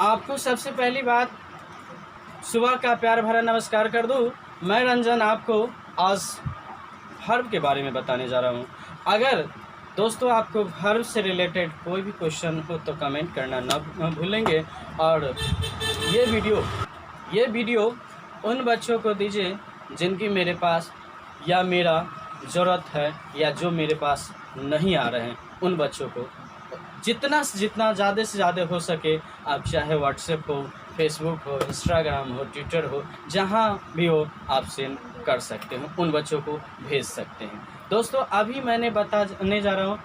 आपको सबसे पहली बात सुबह का प्यार भरा नमस्कार कर दूं। मैं रंजन आपको आज वर्ब के बारे में बताने जा रहा हूं। अगर दोस्तों आपको वर्ब से रिलेटेड कोई भी क्वेश्चन हो तो कमेंट करना न भूलेंगे। और ये वीडियो उन बच्चों को दीजिए जिनकी मेरे पास या मेरा ज़रूरत है या जो मेरे पास नहीं आ रहे हैं, उन बच्चों को जितना से जितना ज़्यादा से ज़्यादा हो सके आप चाहे व्हाट्सएप हो, फेसबुक हो, इंस्टाग्राम हो, ट्विटर हो, जहाँ भी हो आप सेंड कर सकते हो, उन बच्चों को भेज सकते हैं। दोस्तों अभी मैंने बताने जा रहा हूँ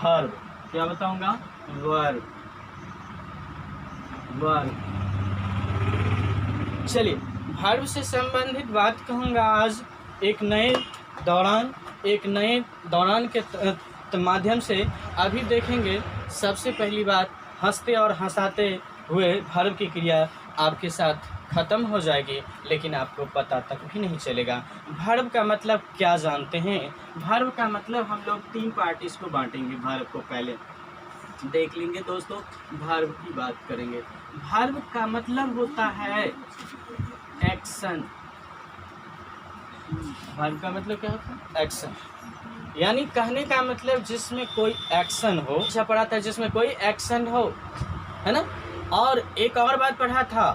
वर्ब। क्या बताऊँगा? वर्ब। चलिए वर्ब से संबंधित बात कहूँगा आज एक नए दौरान के माध्यम से। अभी देखेंगे सबसे पहली बात, हंसते और हंसाते हुए वर्ब की क्रिया आपके साथ ख़त्म हो जाएगी, लेकिन आपको पता तक भी नहीं चलेगा। वर्ब का मतलब क्या जानते हैं? वर्ब का मतलब हम लोग 3 पार्ट इसको बांटेंगे। वर्ब को पहले देख लेंगे दोस्तों, वर्ब की बात करेंगे। वर्ब का मतलब होता है एक्शन। वर्ब का मतलब क्या होता है? एक्शन, यानी कहने का मतलब जिसमें कोई एक्शन हो। अच्छा पढ़ा था जिसमें कोई एक्शन हो, है ना। और एक और बात पढ़ा था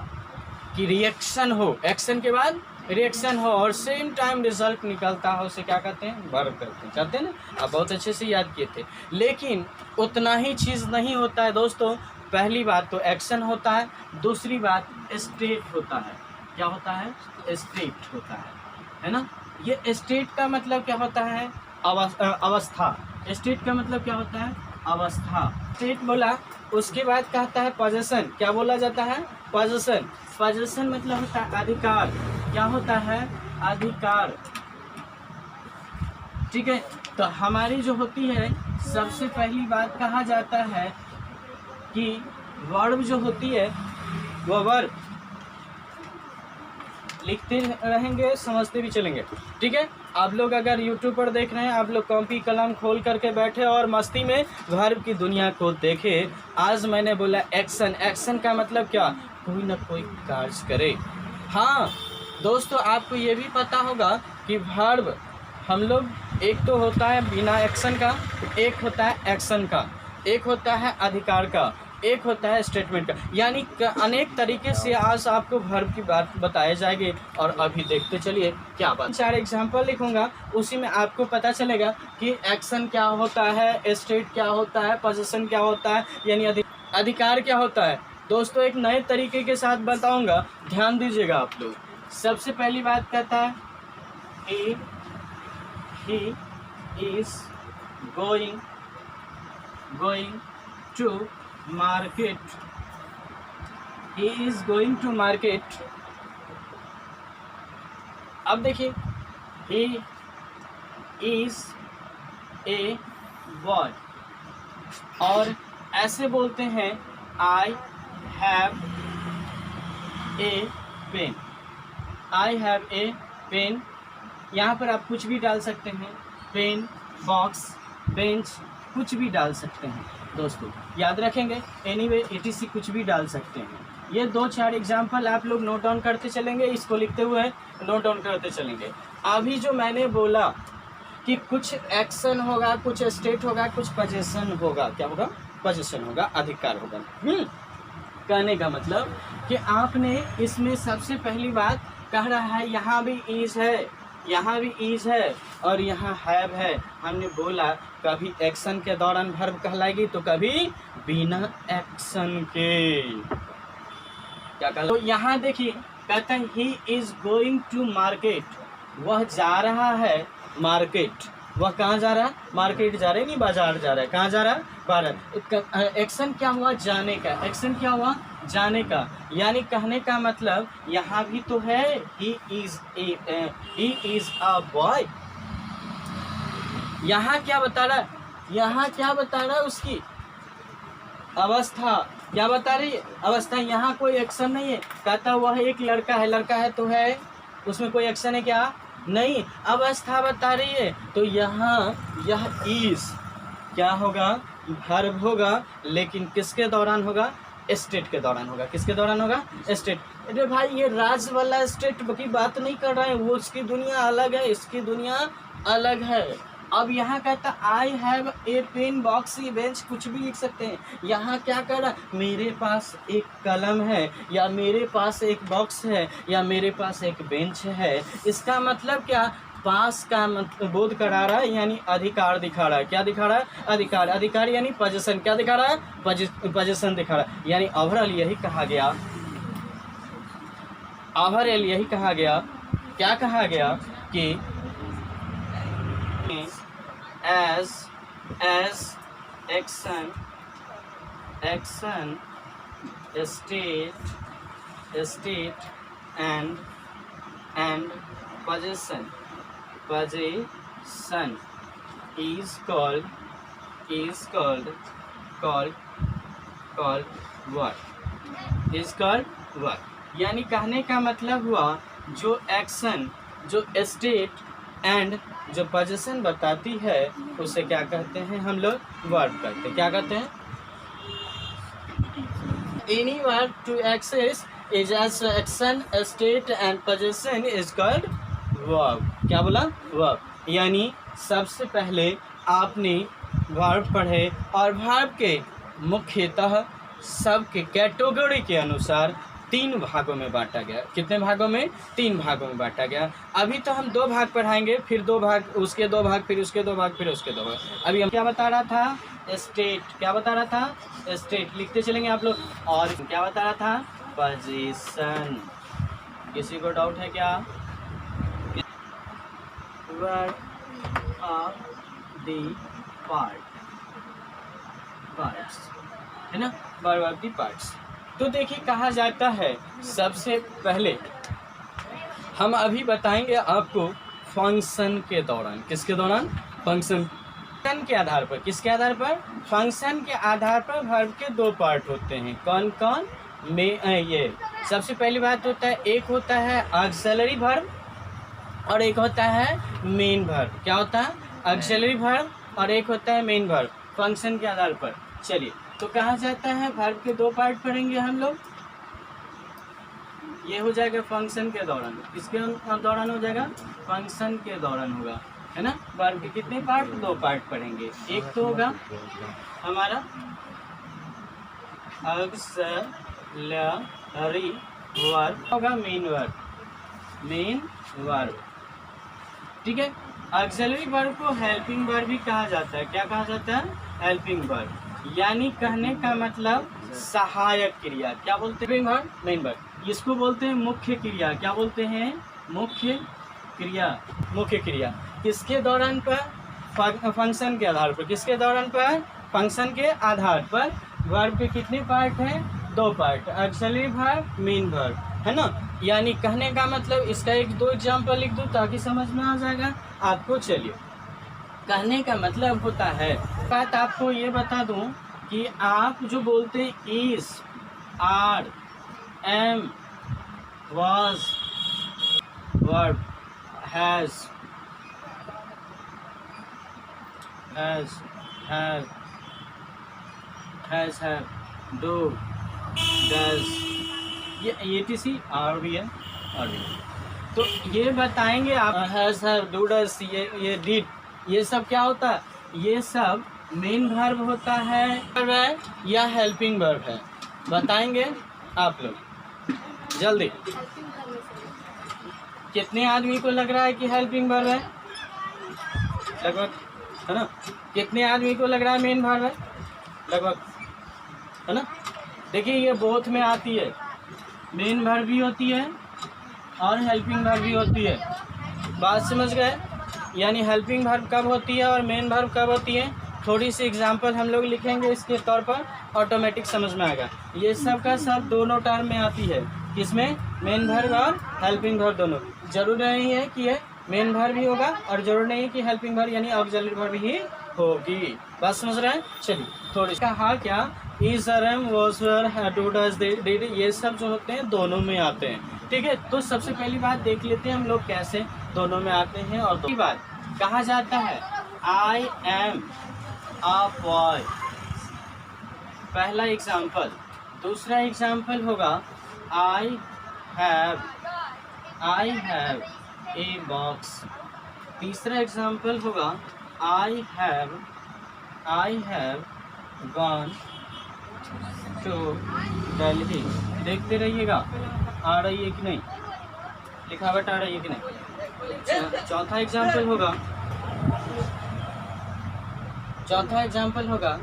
कि रिएक्शन हो, एक्शन के बाद रिएक्शन हो और सेम टाइम रिजल्ट निकलता हो, उसे क्या कहते हैं? वर्ब कहते हैं ना। आप बहुत अच्छे से याद किए थे, लेकिन उतना ही चीज़ नहीं होता है दोस्तों। पहली बात तो एक्शन होता है, दूसरी बात स्टेट होता है। क्या होता है? स्टेट होता है ना। ये स्टेट का मतलब क्या होता है? अवस्था। स्टेट का मतलब क्या होता है? अवस्था। स्टेट बोला, उसके बाद कहता है पोजीशन। क्या बोला जाता है? पोजीशन। पोजीशन मतलब होता है अधिकार। क्या होता है? अधिकार। ठीक है, तो हमारी जो होती है सबसे पहली बात कहा जाता है कि वर्ब जो होती है वो वर्ब लिखते रहेंगे, समझते भी चलेंगे। ठीक है, आप लोग अगर YouTube पर देख रहे हैं, आप लोग कॉपी कलम खोल करके बैठे और मस्ती में वर्ब की दुनिया को देखे। आज मैंने बोला एक्शन। एक्शन का मतलब क्या? कोई ना कोई कार्य करे। हाँ दोस्तों, आपको ये भी पता होगा कि वर्ब हम लोग एक तो होता है बिना एक्शन का, एक होता है एक्शन का, एक होता है अधिकार का, एक होता है स्टेटमेंट का। यानी अनेक तरीके से आज आपको वर्ब की बात बताए जाएंगे। और अभी देखते चलिए क्या बात। 4 एग्जाम्पल लिखूंगा, उसी में आपको पता चलेगा कि एक्शन क्या होता है, स्टेट क्या होता है, पोजीशन क्या होता है, यानी अधिकार क्या होता है। दोस्तों एक नए तरीके के साथ बताऊंगा, ध्यान दीजिएगा आप लोग। सबसे पहली बात कहता है he is going to market. He is going to market. अब देखिए, he is a boy। और ऐसे बोलते हैं I have a pen। I have a pen। यहाँ पर आप कुछ भी डाल सकते हैं, पेन, बॉक्स, बेंच, कुछ भी डाल सकते हैं दोस्तों, याद रखेंगे। एनीवे etc कुछ भी डाल सकते हैं। ये 2-4 एग्जाम्पल आप लोग नोट डाउन करते चलेंगे, इसको लिखते हुए नोट डाउन करते चलेंगे। अभी जो मैंने बोला कि कुछ एक्शन होगा, कुछ स्टेट होगा, कुछ पोजीशन होगा। क्या होगा? पोजीशन होगा, अधिकार होगा। कहने का मतलब कि आपने इसमें सबसे पहली बात कह रहा है यहाँ भी इज है, यहाँ भी इज है और यहाँ हैव है। हमने बोला कभी एक्शन के दौरान वर्ब कहलाएगी तो कभी बिना एक्शन के। क्या कहला? तो यहाँ देखिए कहते हैं he is going to market. वह जा रहा है मार्केट। वह कहाँ जा रहा है? मार्केट जा रहा है, नहीं बाजार जा रहा है। कहाँ जा रहा है? बाजार। एक्शन क्या हुआ? जाने का। एक्शन क्या हुआ? जाने का। यानी कहने का मतलब यहाँ भी तो है he is a boy। यहाँ क्या बता रहा है? यहाँ क्या बता रहा है? उसकी अवस्था। क्या बता रही है? अवस्था। यहाँ कोई एक्शन नहीं है। कहता वह एक लड़का है। लड़का है तो है, उसमें कोई एक्शन है क्या? नहीं, अवस्था बता रही है। तो यहाँ यह इज क्या होगा? वर्ब होगा, लेकिन किसके दौरान होगा? स्टेट के दौरान होगा। किसके दौरान होगा? स्टेट। अरे भाई ये राज वाला स्टेट की बात नहीं कर रहे हैं, वो उसकी दुनिया अलग है, इसकी दुनिया अलग है। अब यहाँ कहता I have a pen box a bench, कुछ भी लिख सकते हैं। यहाँ क्या कर रहा है? मेरे पास एक कलम है, या मेरे पास एक बॉक्स है, या मेरे पास एक बेंच है। इसका मतलब क्या? पास का मतलब बोध करा रहा है, यानी अधिकार दिखा रहा है। क्या दिखा रहा है? अधिकार। अधिकार यानी पोजीशन। क्या दिखा रहा है? पोजीशन दिखा रहा है। यानी ओवरऑल यही कहा गया, ओवरऑल यही कहा गया, क्या कहा गया कि as action state and possession is called work. यानी कहने का मतलब हुआ जो एक्शन, जो स्टेट एंड जो पोजीशन बताती है उसे क्या कहते हैं हम लोग? वर्ब कहते हैं। क्या कहते हैं? Any verb to access is as action state and position is called verb. क्या बोला? वर्ब। यानी सबसे पहले आपने वर्ब पढ़े और वर्ब के मुख्यतः सबके कैटेगरी के अनुसार 3 भागों में बांटा गया। कितने भागों में? 3 भागों में बांटा गया। अभी तो हम 2 भाग पढ़ाएंगे, फिर 2 भाग, उसके 2 भाग, फिर उसके 2 भाग, फिर उसके 2 भाग। अभी हम क्या बता रहा था? स्टेट। क्या बता रहा था? स्टेट। लिखते चलेंगे आप लोग। और क्या बता रहा था? पोजीशन। किसी को डाउट है क्या? वर्ब ऑफ द पार्ट्स है ना, वर्ब ऑफ द पार्ट्स। तो देखिए कहा जाता है सबसे पहले हम अभी बताएंगे आपको फंक्शन के दौरान। किसके दौरान? फंक्शन के आधार पर। किसके आधार पर? फंक्शन के आधार पर वर्ब के 2 पार्ट होते हैं। कौन कौन? ये सबसे पहली बात होता है, एक होता है ऑक्सिलरी वर्ब और एक होता है मेन वर्ब। क्या होता है? ऑक्सिलरी वर्ब और एक होता है मेन वर्ब, फंक्शन के आधार पर। चलिए तो कहा जाता है वर्ब के 2 पार्ट पढ़ेंगे हम लोग। ये हो जाएगा फंक्शन के दौरान। किसके दौरान हो जाएगा? फंक्शन के दौरान होगा, है ना। वर्ब के कितने पार्ट? 2 पार्ट पढ़ेंगे। एक तो होगा हमारा ऑक्सिलरी वर्ब, होगा मेन वर्ब। मेन वर्ब, ठीक है। ऑक्सिलरी वर्ब को हेल्पिंग वर्ब भी कहा जाता है। क्या कहा जाता है? Helping verb. यानी कहने का मतलब सहायक क्रिया। क्या बोलते हैं? Main verb. इसको बोलते हैं मुख्य क्रिया। क्या बोलते हैं? मुख्य क्रिया। मुख्य क्रिया किसके दौरान पर? फंक्शन के आधार पर। किसके दौरान पर? फंक्शन के आधार पर। वर्ब के कितने पार्ट हैं? 2 part, auxiliary verb, main verb, है ना। यानी कहने का मतलब इसका 1-2 एग्जाम्पल लिख दूँ ताकि समझ में आ जाएगा आपको। चलिए कहने का मतलब होता है, बात आपको ये बता दूं कि आप जो बोलते हैं is, are, am, was, verb, has, have, do, does, ये etc आर भी है, और भी। तो ये बताएंगे आप हैज, हैव, डू, डज, ये डिड, ये सब क्या होता है? ये सब मेन वर्ब होता है या हेल्पिंग वर्ब है? बताएंगे आप लोग जल्दी। कितने आदमी को लग रहा है कि हेल्पिंग वर्ब है? लगभग, है ना। कितने आदमी को लग रहा है मेन वर्ब है? लगभग, है ना। देखिए ये बोथ में आती है, मेन वर्ब भी होती है और हेल्पिंग वर्ब भी होती है। बात समझ गए? यानी हेल्पिंग वर्ब कब होती है और मेन वर्ब कब होती है? थोड़ी सी एग्जांपल हम लोग लिखेंगे, इसके तौर पर ऑटोमेटिक समझ में आएगा। ये सब का सब दोनों टर्म में आती है। किसमें? मेन वर्ब और हेल्पिंग वर्ब दोनों। जरूर नहीं है कि ये मेन वर्ब भी होगा और जरूर नहीं है कि हेल्पिंग वर्ब यानी ऑक्सिलरी वर्ब ही होगी। बात समझ रहे हैं? चलिए थोड़ी कहा क्या, is, are, am, was, were, do, does, did, ये सब जो होते हैं दोनों में आते हैं। ठीक है, तो सबसे पहली बात देख लेते हैं हम लोग कैसे दोनों में आते हैं। और दूसरी बात कहा जाता है आई एम अ बॉय। पहला एग्जाम्पल, दूसरा एग्जाम्पल होगा आई हैव ए बॉक्स। तीसरा एग्जाम्पल होगा I have gone to Delhi. देखते रहिएगा आ रही है कि नहीं, लिखावट आ रही है कि नहीं। चौथा एग्जाम्पल होगा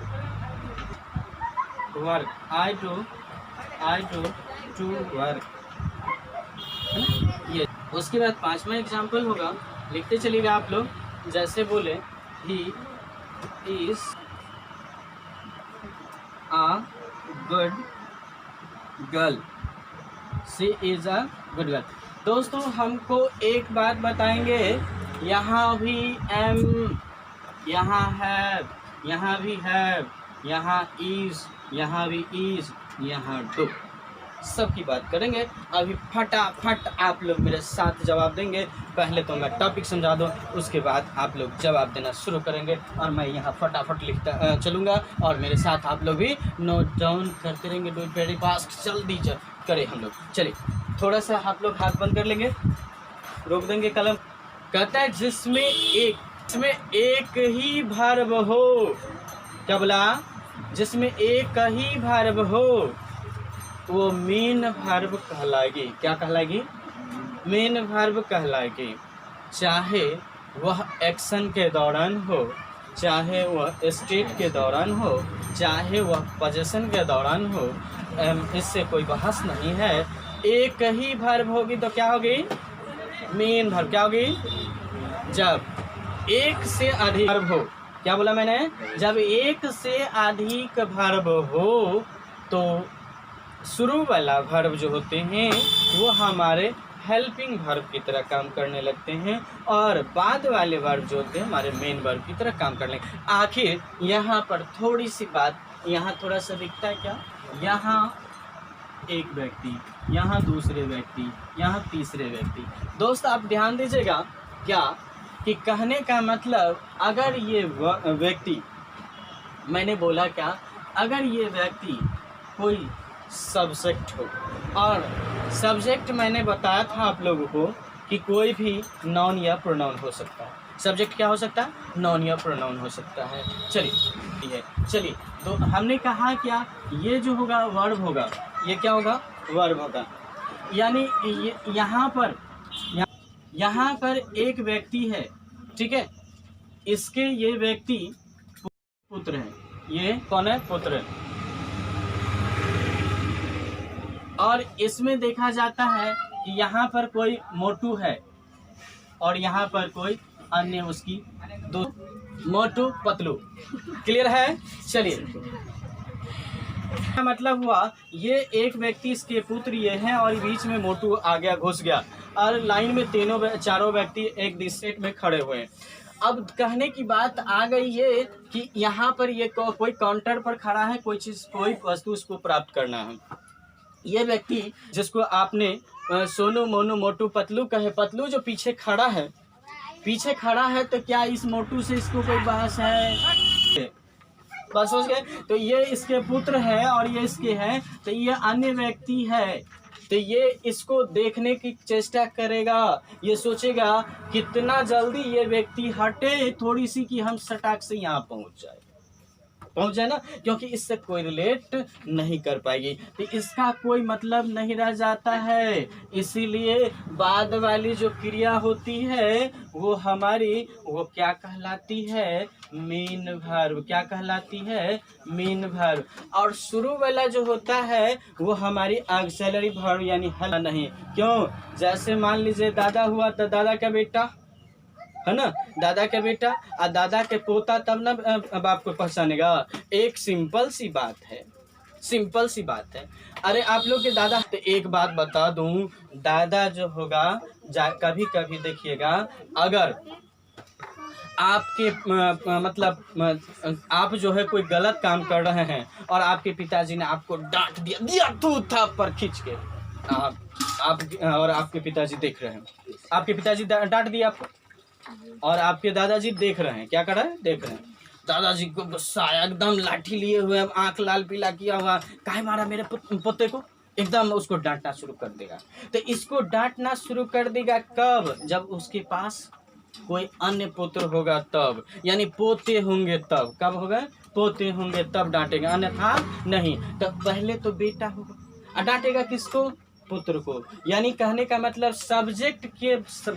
work. I do to work, ये। उसके बाद पांचवा एग्जाम्पल होगा, लिखते चलिएगा आप लोग, जैसे बोले he is a good girl, she is a good girl. दोस्तों हमको एक बात बताएंगे, यहाँ भी एम, यहाँ हैव, यहाँ भी हैव, यहाँ इज, यहाँ भी इज, यहाँ डू, सबकी बात करेंगे। अभी फटाफट आप लोग मेरे साथ जवाब देंगे। पहले तो मैं टॉपिक समझा दूँ, उसके बाद आप लोग जवाब देना शुरू करेंगे और मैं यहाँ फटाफट लिखता चलूँगा और मेरे साथ आप लोग भी नोट डाउन करते रहेंगे। डू इट वेरी फास्ट, जल्दी करें हम लोग। चलिए थोड़ा सा आप लोग हाथ बंद कर लेंगे, रोक देंगे कलम। कहता है जिसमें एक ही वर्ब हो, क्या बोला, जिसमें एक ही वर्ब हो वो मेन वर्ब कहलाएगी। क्या कहलाएगी? मेन वर्ब कहलाएगी। चाहे वह एक्शन के दौरान हो, चाहे वह स्टेट के दौरान हो, चाहे वह पोजीशन के दौरान हो, इससे कोई बहस नहीं है। एक ही वर्ब होगी तो क्या होगी? Main verb. क्या होगी? जब एक से अधिक वर्ब हो। क्या बोला मैंने? जब एक से अधिक वर्ब हो तो शुरू वाला वर्ब जो होते हैं वो हमारे हेल्पिंग वर्ब की तरह काम करने लगते हैं और बाद वाले वर्ब जो होते हैं हमारे मेन वर्ब की तरह काम करने। आखिर यहाँ पर थोड़ी सी बात, यहाँ थोड़ा सा दिखता है क्या, यहाँ एक व्यक्ति, यहाँ दूसरे व्यक्ति, यहाँ तीसरे व्यक्ति। दोस्त आप ध्यान दीजिएगा क्या कि कहने का मतलब, अगर ये व्यक्ति, मैंने बोला क्या, अगर ये व्यक्ति कोई सब्जेक्ट हो, और सब्जेक्ट मैंने बताया था आप लोगों को कि कोई भी नाउन या प्रोनाउन हो सकता है। सब्जेक्ट क्या हो सकता है? नाउन या प्रोनाउन हो सकता है। चलिए तो हमने कहा क्या, ये जो होगा वर्ब होगा, ये क्या होगा? वर्ब होगा। यानी यहाँ पर एक व्यक्ति है, ठीक है, इसके ये व्यक्ति पुत्र है। ये कौन है? पुत्र है। और इसमें देखा जाता है कि यहाँ पर कोई मोटू है और यहाँ पर कोई अन्य उसकी दो, मोटू पतलू। क्लियर है? चलिए, मतलब हुआ ये एक व्यक्ति, इसके पुत्र ये हैं और बीच में मोटू आ गया, घुस गया और लाइन में चारों व्यक्ति एक सेट में खड़े हुए हैं। अब कहने की बात आ गई ये कि यहाँ पर ये कोई काउंटर पर खड़ा है, कोई चीज़, कोई वस्तु उसको प्राप्त करना है। ये व्यक्ति जिसको आपने सोनू मोनू मोटू पतलू कहे, पतलू जो पीछे खड़ा है तो क्या इस मोटू से इसको कोई बहस है? बस हो गए। तो ये इसके पुत्र है और ये इसके हैं, तो ये अन्य व्यक्ति है, तो ये इसको देखने की चेष्टा करेगा, ये सोचेगा कितना जल्दी ये व्यक्ति हटे थोड़ी सी कि हम सटाक से यहाँ पहुँच जाए ना, क्योंकि इससे कोई रिलेट नहीं कर पाएगी, तो इसका कोई मतलब नहीं रह जाता है। इसीलिए बाद वाली जो क्रिया होती है वो हमारी, वो क्या कहलाती है? Main verb. क्या कहलाती है? Main verb. और शुरू वाला जो होता है वो हमारी ऑक्सिलरी वर्ब, यानी हल नहीं। क्यों? जैसे मान लीजिए दादा हुआ तो दादा का बेटा है ना, दादा का बेटा और दादा के पोता, तब ना बाप को पहचानेगा। एक सिंपल सी बात है। अरे आप लोग के दादा, तो एक बात बता दूं, दादा जो होगा, कभी कभी देखिएगा, अगर आपके मतलब आप जो है कोई गलत काम कर रहे हैं और आपके पिताजी ने आपको डांट दिया तू था पर खींच के, आप और आपके पिताजी देख रहे हैं, आपके पिताजी डांट दिया आपको और आपके दादाजी देख रहे हैं, क्या कर रहे हैं? देख रहे हैं। दादाजी को गुस्सा आया, एकदम लाठी लिए हुए, आंख लाल पीला किया हुआ, काहे मारा मेरे पोते को, एकदम उसको डांटना शुरू कर देगा। तो इसको डांटना शुरू कर देगा कब? जब उसके पास कोई अन्य पुत्र होगा तब, यानी पोते होंगे तब। कब होगा? पोते होंगे तब डांटेगा, अन्यथा नहीं। तो पहले तो बेटा होगा और डांटेगा किसको? पुत्र को। यानी कहने का मतलब सब्जेक्ट के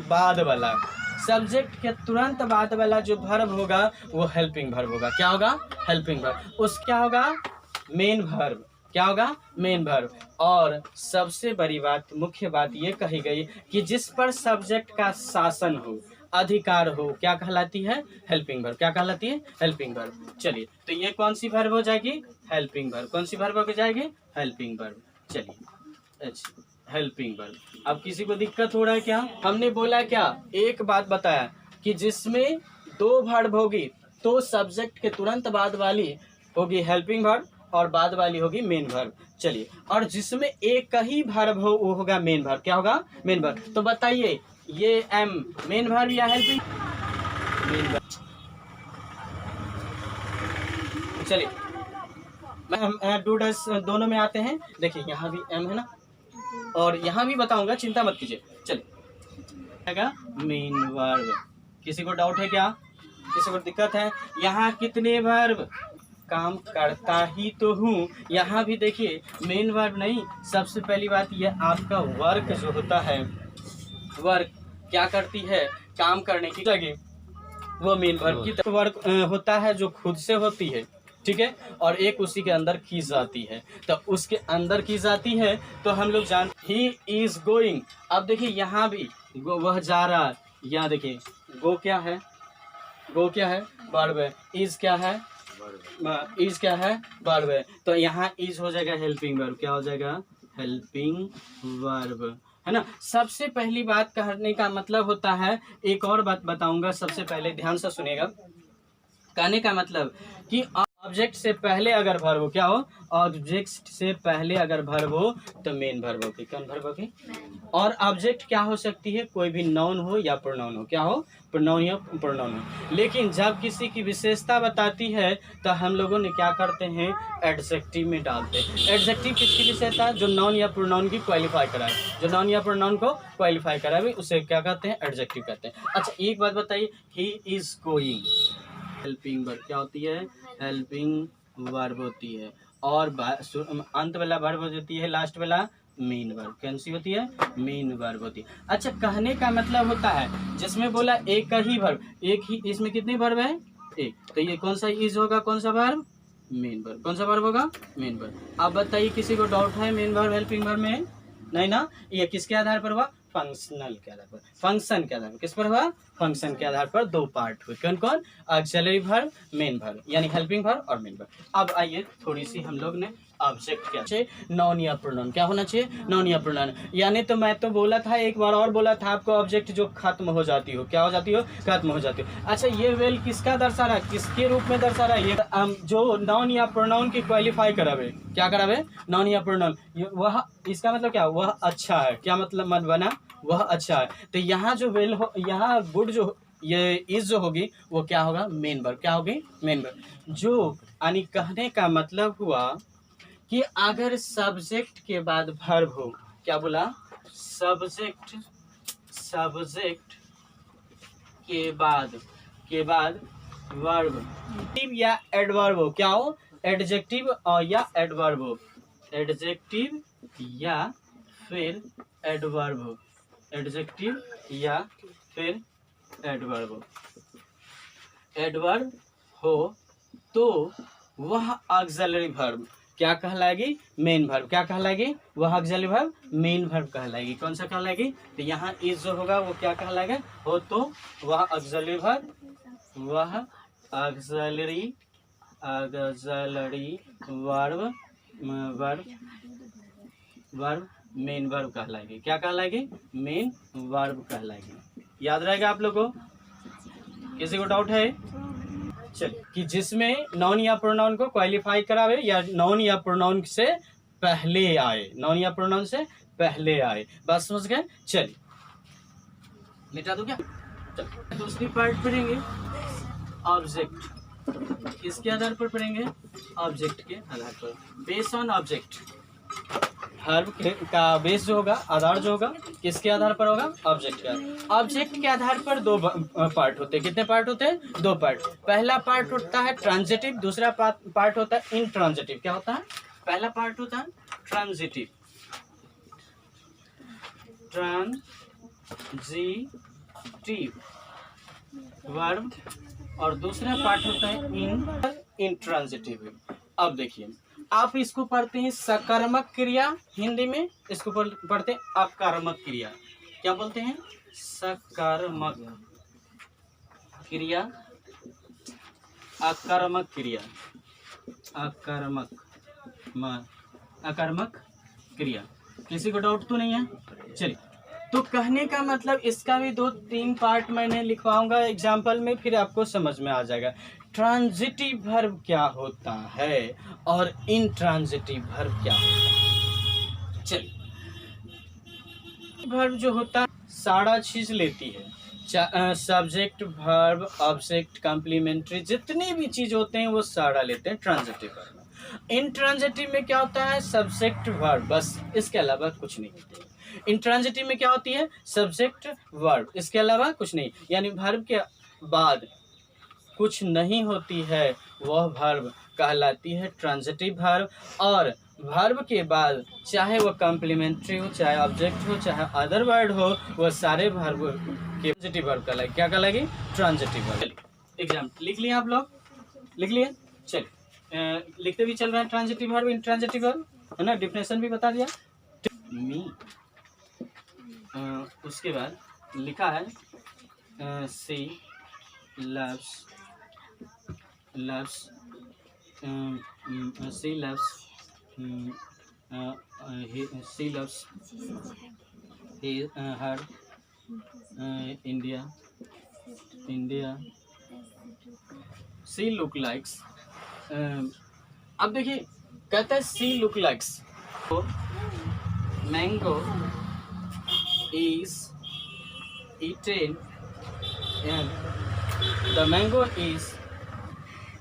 बाद वाला, सब्जेक्ट के तुरंत बाद वाला जो वर्ब होगा वो हेल्पिंग वर्ब होगा। क्या होगा? Helping verb. उस क्या होगा? Main verb. क्या होगा? Main verb. और सबसे बड़ी बात, मुख्य बात ये कही गई कि जिस पर सब्जेक्ट का शासन हो, अधिकार हो, क्या कहलाती है? Helping verb. क्या कहलाती है? Helping verb. चलिए, तो ये कौन सी वर्ब हो जाएगी? Helping verb. कौन सी वर्ब हो जाएगी? Helping verb. चलिए, अच्छा, हेल्पिंग वर्ब। अब किसी को दिक्कत हो रहा है क्या? हमने बोला क्या? एक बात बताया कि जिसमें दो वर्ब होगी तो सब्जेक्ट के तुरंत बाद वाली होगी हेल्पिंग वर्ब और बाद वाली होगी मेन वर्ब। चलिए, और जिसमें एक ही वर्ब हो वो होगा मेन वर्ब। क्या होगा? Main verb. तो बताइए, ये एम मेन वर्ब या हेल्पिंग? Main verb. चलिए, मैं डू डस दोनों में आते हैं। देखिए, यहाँ भी एम है ना, और यहाँ भी बताऊंगा, चिंता मत कीजिए। चलिए, मेन वर्ब। किसी को डाउट है क्या? किसी को दिक्कत है? यहाँ कितने वर्ब काम करता ही तो हूँ। यहाँ भी देखिए, मेन वर्ब नहीं, सबसे पहली बात यह आपका वर्क जो होता है, वर्क क्या करती है? काम करने की लगे, वो मेन वर्ब की तरह वर्क होता है जो खुद से होती है, ठीक है, और एक उसी के अंदर की जाती है। तो उसके अंदर की जाती है तो हम लोग जानते ही इज गोइंग। अब देखिए, यहाँ भी गो, वह जा रहा। यहाँ देखिए, गो क्या है? गो क्या है? वर्ब है। इज क्या है? इज क्या है? वर्ब है। तो यहाँ इज हो जाएगा हेल्पिंग वर्ब। क्या हो जाएगा? हेल्पिंग वर्ब, है ना। सबसे पहली बात कहने का मतलब होता है, एक और बात बताऊंगा, सबसे पहले ध्यान से सुनिएगा। कहने का मतलब कि ऑब्जेक्ट से पहले अगर वर्ब हो, क्या हो? ऑब्जेक्ट से पहले अगर वर्ब हो तो मेन वर्ब होगी। कौन वर्ब होगी? और ऑब्जेक्ट क्या हो सकती है? कोई भी नाउन हो या प्रोनाउन हो। क्या हो? प्रोनाउन या प्रोनाउन हो। लेकिन जब किसी की विशेषता बताती है तो हम लोगों ने क्या करते हैं? एडजेक्टिव में डालते हैं। एडजेक्टिव किसकी विशेषता? जो नाउन या प्रोनाउन की क्वालिफाई कराए, जो नाउन या प्रोनाउन को क्वालिफाई कराए उसे क्या कहते हैं? एडजेक्टिव कहते हैं। अच्छा, एक बात बताइए, ही इज गोइंग हेल्पिंग वर्ब क्या होती है? हेल्पिंग वर्ब होती है। और अंत वाला वर्ब होती है, लास्ट वाला मेन वर्ब। कौन सी होती है? मेन वर्ब होती है। अच्छा, कहने का मतलब होता है, जिसमें बोला एक ही वर्ब, एक ही, इसमें कितने वर्ब है? एक। तो ये कौन सा इज होगा? कौन सा वर्ब? Main verb. कौन सा वर्ब होगा? Main verb. अब बताइए, किसी को डाउट है मेन वर्ब हेल्पिंग वर्ब में? नहीं ना। ये किसके आधार पर हुआ? फंक्शनल के आधार पर, फंक्शन के आधार पर। किस पर हुआ? फंक्शन के आधार पर दो पार्ट हुए। कौन कौन? ऑक्सिलरी वर्ब, मेन वर्ब, यानी हेल्पिंग वर्ब और मेन वर्ब। अब आइए, थोड़ी सी हम लोग ने ऑब्जेक्ट क्या चाहिए? नाउन या प्रोनाउन। क्या होना चाहिए? नाउन या प्रोनाउन। यानी तो मैं तो बोला था, एक बार और बोला था आपको, ऑब्जेक्ट जो खत्म हो जाती हो। क्या हो जाती हो? खत्म हो जाती हो। अच्छा, ये वेल किसका दर्शा रहा है? किसके रूप में दर्शा रहा है? ये जो नाउन या प्रोनाउन की क्वालिफाई करावे। क्या करावे? नाउन या प्रोनाउन। वह, इसका मतलब क्या? वह अच्छा है। क्या मतलब मत बना? वह अच्छा है। तो यहाँ जो वेल हो, यहाँ गुड जो, ये इज जो होगी वो क्या होगा? Main verb. क्या होगी? Main verb. जो यानी कहने का मतलब हुआ कि अगर सब्जेक्ट के बाद वर्ब हो, क्या बोला? सब्जेक्ट, सब्जेक्ट के बाद वर्ब या एडवर्ब हो। क्या हो? एडजेक्टिव और या एडवर्ब हो। एडजेक्टिव या फिर एडवर्ब हो। एडजेक्टिव या फिर एडवर्ब हो। एडवर्ब हो तो वह ऑक्सिलरी वर्ब क्या कहलाएगी? Main verb. क्या कहलाएगी? वह ऑक्सिलरी वर्ब मेन वर्ब कहलाएगी। कौन सा कहलाएगी? तो यहाँ इज जो होगा वो क्या कहलाएगा? हो तो वह ऑक्सिलरी वर्ब, वह auxiliary verb verb main verb कहलाएगी। क्या कहलाएगी? मेन वर्ब कहलाएगी। याद रहेगा आप लोगों को? किसी को डाउट है? चलिए, कि जिसमें नाउन या प्रोनाउन को क्वालिफाई करावे या नाउन या प्रोनाउन से पहले आए, नाउन या प्रोनाउन से पहले आए। बात समझ गए? चलिए, मिटा दो क्या? दूसरी पार्ट पढ़ेंगे, ऑब्जेक्ट। किसके आधार पर पढ़ेंगे? ऑब्जेक्ट के आधार पर, बेस ऑन ऑब्जेक्ट। वर्ब का बेस जो होगा, आधार जो होगा, किसके आधार पर होगा? ऑब्जेक्ट का। ऑब्जेक्ट के आधार पर दो पार्ट होते हैं। कितने पार्ट होते हैं? दो पार्ट। पहला पार्ट होता है ट्रांजिटिव, दूसरा पार्ट होता है इंट्रांजिटिव। क्या होता है? पहला पार्ट होता है ट्रांजिटिव, वर्ब, और दूसरा पार्ट होता है इंट्रांजिटिव। अब देखिए, आप इसको पढ़ते हैं सकर्मक क्रिया, हिंदी में इसको पढ़ते हैं अकर्मक क्रिया। क्या बोलते हैं? सकर्मक क्रिया, अकर्मक क्रिया, अकर्मक क्रिया। किसी को डाउट तो नहीं है? चलिए, तो कहने का मतलब इसका भी 2-3 पार्ट मैंने लिखवाऊंगा एग्जाम्पल में, फिर आपको समझ में आ जाएगा ट्रांजिटिव वर्ब क्या होता है और इंट्रांजिटिव वर्ब क्या होता है। चलिए, वर्ब जो होता है सारा चीज लेती है, सब्जेक्ट, वर्ब, ऑब्जेक्ट, कॉम्प्लीमेंट्री, जितने भी चीज होते हैं वो सारा लेते हैं ट्रांजिटिव वर्ब। इंट्रांजिटिव में क्या होता है? सब्जेक्ट, वर्ब, बस, इसके अलावा कुछ नहीं होता है। इंट्रांजिटिव में क्या होती है? सब्जेक्ट, वर्ब, इसके अलावा कुछ नहीं। यानी वर्ब के बाद कुछ नहीं होती है, वह वर्ब कहलाती है ट्रांजिटिव वर्ब। और वर्ब के बाद चाहे वह कॉम्प्लीमेंट्री हो, चाहे ऑब्जेक्ट हो, चाहे अदर वर्ड हो, वह सारे वर्ब के ट्रांजिटिव वर्ब कहलाएगी। क्या कहलाएगी? Transitive verb. एग्जाम लिख लिए आप लोग? लिख लिए? चलिए, लिखते भी चल रहा है ट्रांजिटिव वर्ब, इंट्रांजिटिव वर्ब, है ना? डिफिनेशन भी बता दिया। मी उसके बाद लिखा है सी loves, she loves her India she look likes। अब देखिए, कहता है she look likes, mango is eaten and the mango is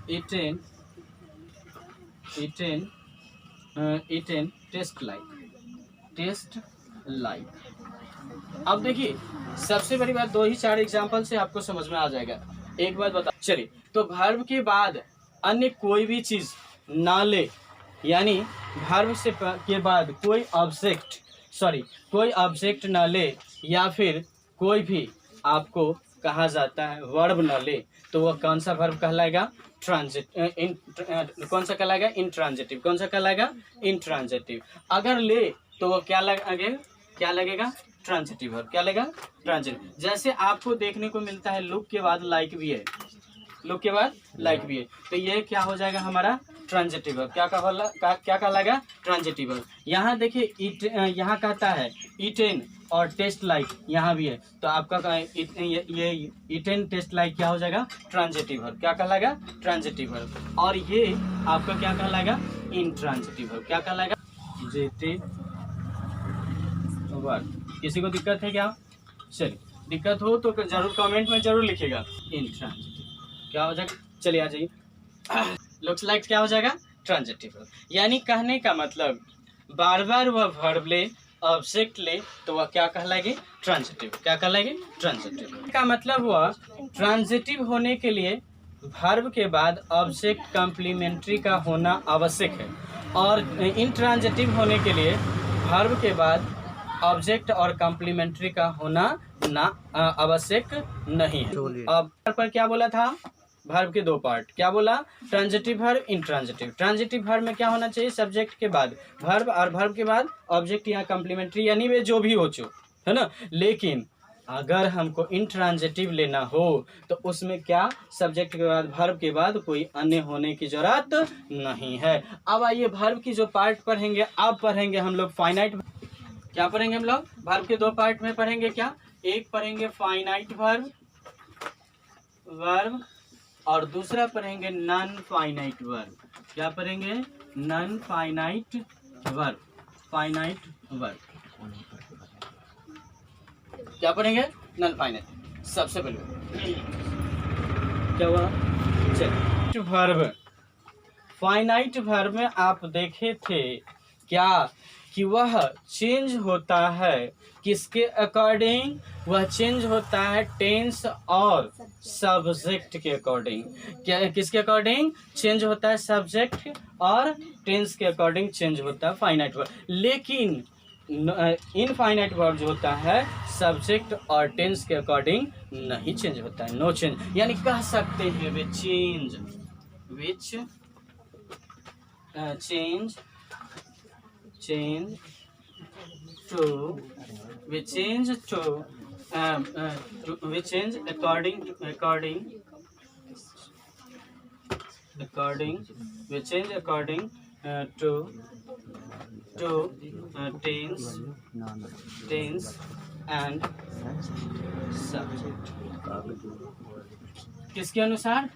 eaten taste like। अब देखिए, सबसे बड़ी बात 2-4 एग्जाम्पल से आपको समझ में आ जाएगा। एक बात बता, चलिए, तो वर्ब के बाद अन्य कोई भी चीज ना ले, यानी वर्ब से के बाद कोई ऑब्जेक्ट ना ले, या फिर कोई भी आपको कहा जाता है वर्ब न ले, तो वह कौन सा वर्ब कहलाएगा? कौन सा कहलाएगा? इंट्रांजिटिव। कौन सा कहलाएगा? इंट्रांजिटिव। अगर ले तो वह क्या लगेगा? Transitive verb. क्या लगेगा? ट्रांजिटिव। जैसे आपको देखने को मिलता है लुक के बाद लाइक भी है, लुक के बाद लाइक भी है, तो ये क्या हो जाएगा? हमारा ट्रांजिटिव वर्ब। क्या कहलाएगा? Transitive verb. यहाँ देखिए, यहाँ कहता है ईटेन और टेस्ट लाइक, यहाँ भी है, तो आपका ये ईटेन टेस्ट लाइक क्या हो जाएगा? Transitive verb. क्या कहलाएगा? Transitive verb. और ये आपका क्या कहलाएगा? Intransitive verb. क्या कहलाएगा? Transitive verb. किसी को दिक्कत है क्या? चलिए, दिक्कत हो तो जरूर कमेंट में जरूर लिखिएगा। इंट्रांजिटिव क्या हो जाएगा? चलिए आ जाइए, लुक्स लाइक क्या हो जाएगा? Transitive verb. यानी कहने का मतलब बार बार वह वर्ब ले, ऑब्जेक्ट ले, तो वह क्या कहलाएगी? ट्रांजिटिव। क्या कहलाएगी? ट्रांजिटिव। का मतलब हुआ ट्रांजिटिव होने के लिए वर्ब के बाद ऑब्जेक्ट कॉम्प्लीमेंट्री का होना आवश्यक है, और इंट्रांजिटिव होने के लिए वर्ब के बाद ऑब्जेक्ट और कॉम्प्लीमेंट्री का होना आवश्यक नहीं है। अब पर क्या बोला था? वर्ब के 2 पार्ट। क्या बोला? Transitive verb, intransitive. Transitive verb में क्या होना चाहिए? सब्जेक्ट के बाद वर्ब, और वर्ब के बाद ऑब्जेक्ट या कॉम्प्लीमेंट्री, यानी वे जो भी हो चुके, है ना? लेकिन अगर हमको इंट्रांजिटिव लेना हो तो उसमें क्या? सब्जेक्ट के बाद, वर्ब के बाद कोई अन्य होने की जरूरत नहीं है। अब आइए वर्ब की जो पार्ट पढ़ेंगे, अब पढ़ेंगे हम लोग फाइनाइट। क्या पढ़ेंगे हम लोग? वर्ब के 2 पार्ट में पढ़ेंगे। क्या? एक पढ़ेंगे फाइनाइट वर्ब, और दूसरा पढ़ेंगे नॉन फाइनाइट वर्ब। क्या पढ़ेंगे? Non finite verb. Finite verb क्या पढ़ेंगे? Non finite. सबसे पहले क्या हुआ? चलिए, फाइनाइट वर्ब में आप देखे थे क्या कि वह चेंज होता है किसके अकॉर्डिंग? वह चेंज होता है टेंस और सब्जेक्ट के अकॉर्डिंग। क्या किसके अकॉर्डिंग चेंज होता है? सब्जेक्ट और टेंस के अकॉर्डिंग चेंज होता है फाइनाइट वर्ब। लेकिन इनफाइनाइट वर्ब जो होता है सब्जेक्ट और टेंस के अकॉर्डिंग नहीं चेंज होता है, नो चेंज। यानी कह सकते हैं वे change according to tense and subject। किसके अनुसार?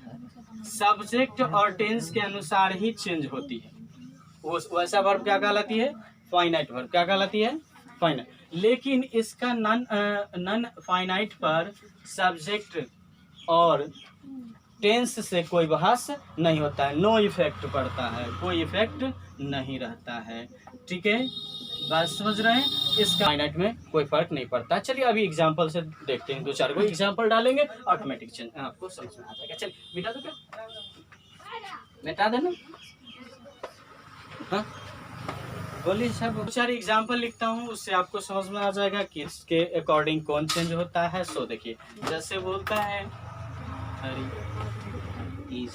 सब्जेक्ट और टेंस के अनुसार ही चेंज होती है। वो वैसा वर्ब क्या कहलाती है? Finite verb. क्या कहलाती है? फाइनाइट। लेकिन इसका नन फाइनाइट पर सब्जेक्ट और टेंस से कोई बहस नहीं होता है, नो इफेक्ट पड़ता है, कोई इफेक्ट नहीं रहता है। ठीक है, बात समझ रहे हैं? इसका फाइनाइट में कोई फर्क नहीं पड़ता। चलिए अभी एग्जांपल से देखते हैं, 2-4 को एग्जांपल डालेंगे, ऑटोमेटिक चेंज आपको समझ में आ जाएगा। चलिए मिटा दो, क्या मिटा देना। हाँ बोलिए साहब। 2-4 एग्जांपल लिखता हूँ, उससे आपको समझ में आ जाएगा कि इसके अकॉर्डिंग कौन चेंज होता है। सो देखिए, जैसे बोलता है हरी इज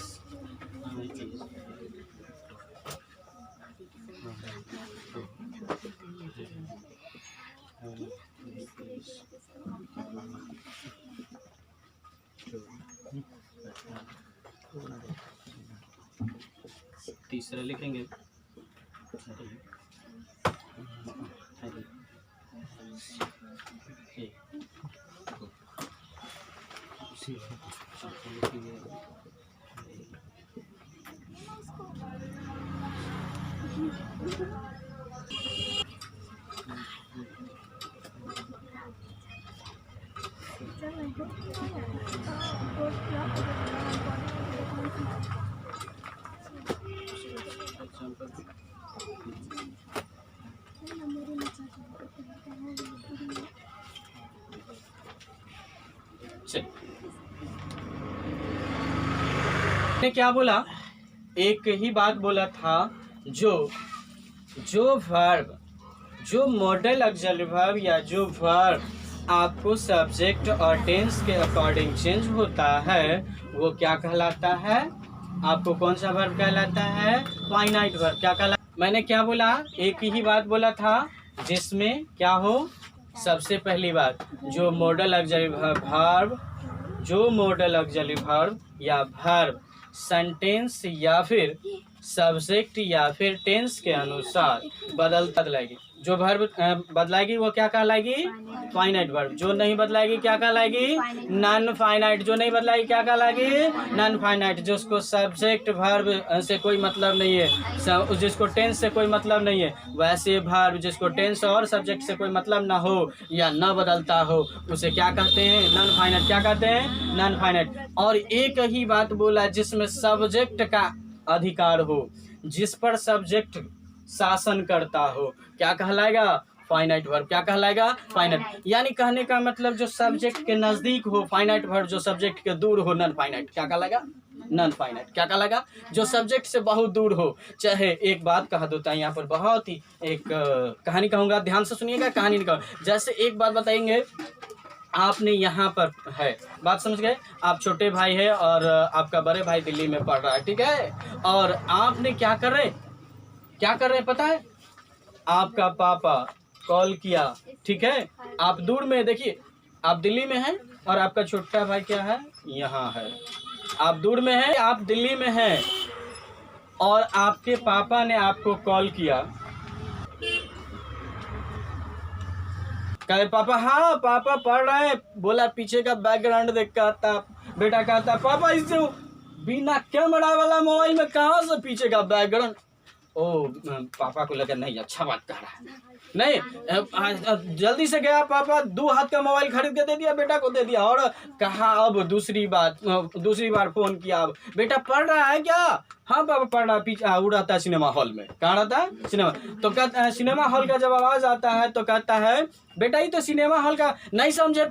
तीसरा लिखेंगे ने क्या बोला? एक ही बात बोला था, जो वर्ब, जो मॉडल ऑक्सिलरी वर्ब या जो वर्ब आपको सब्जेक्ट और टेंस के अकॉर्डिंग चेंज होता है वो क्या कहलाता है? आपको कौन सा वर्ब कहलाता है? Finite verb. क्या कहलाता? मैंने क्या बोला? एक ही बात बोला था जिसमें क्या हो? सबसे पहली बात, जो मॉडल ऑक्सिलरी वर्ब, जो मॉडल ऑक्सिलरी वर्ब या वर्ब सेंटेंस या फिर सब्जेक्ट या फिर टेंस के अनुसार बदलाएगी। जो वर्ब बदलाएगी वो क्या कहलाएगी? Finite verb. जो नहीं बदलाएगी क्या कहलाएगी? Non finite. जो नहीं बदलाएगी क्या कहलाएगी? Non finite. जिसको सब्जेक्ट वर्ब से कोई मतलब नहीं है, जिसको टेंस से कोई मतलब नहीं है, वैसे वर्ब जिसको टेंस और सब्जेक्ट से कोई मतलब ना हो या न बदलता हो उसे क्या कहते हैं? Non finite. क्या कहते हैं? Non finite. और एक ही बात बोला जिसमें सब्जेक्ट का अधिकार हो, जिस पर सब्जेक्ट शासन करता हो, क्या कहलाएगा? Finite verb. क्या कहलाएगा? फाइनाइट। यानी कहने का मतलब जो सब्जेक्ट के नजदीक हो फाइनाइट वर्ब, जो सब्जेक्ट के दूर हो नॉन फाइनाइट। क्या कहलाएगा? Non finite. क्या कहलाएगा? जो सब्जेक्ट से बहुत दूर हो। चाहे एक बात कह देता है यहाँ पर, बहुत ही एक कहानी कहूँगा, ध्यान से सुनिएगा, कहानी नहीं कहूँगा। जैसे एक बात बताएंगे, आपने यहाँ पर है, बात समझ गए? आप छोटे भाई है और आपका बड़े भाई दिल्ली में पढ़ रहा है, ठीक है? और आपने क्या कर रहे पता है? आपका पापा कॉल किया, ठीक है? आप दूर में, देखिए आप दिल्ली में हैं और आपका छोटा भाई क्या है? यहाँ है। आप दूर में हैं, आप दिल्ली में हैं और आपके पापा ने आपको कॉल किया। कहे पापा, हाँ पापा पढ़ रहे हैं। बोला पीछे का बैकग्राउंड देख कर आता, बेटा कहता पापा इससे बिना कैमरा वाला मोबाइल में कहाँ से पीछे का बैकग्राउंड? ओ पापा को लगा नहीं अच्छा बात कह रहा है, नहीं जल्दी से गया पापा 2 हाथ का मोबाइल खरीद के दे दिया, बेटा को दे दिया, और कहा अब दूसरी बार फोन किया, अब बेटा पढ़ रहा है क्या? हाँ पापा पढ़ रहा, पीछे वो रहता है सिनेमा हॉल में। कहाँ रहता है? सिनेमा। तो कहता है सिनेमा हॉल का जब आवाज आता है तो कहता है बेटा ये तो सिनेमा हॉल का नहीं समझे।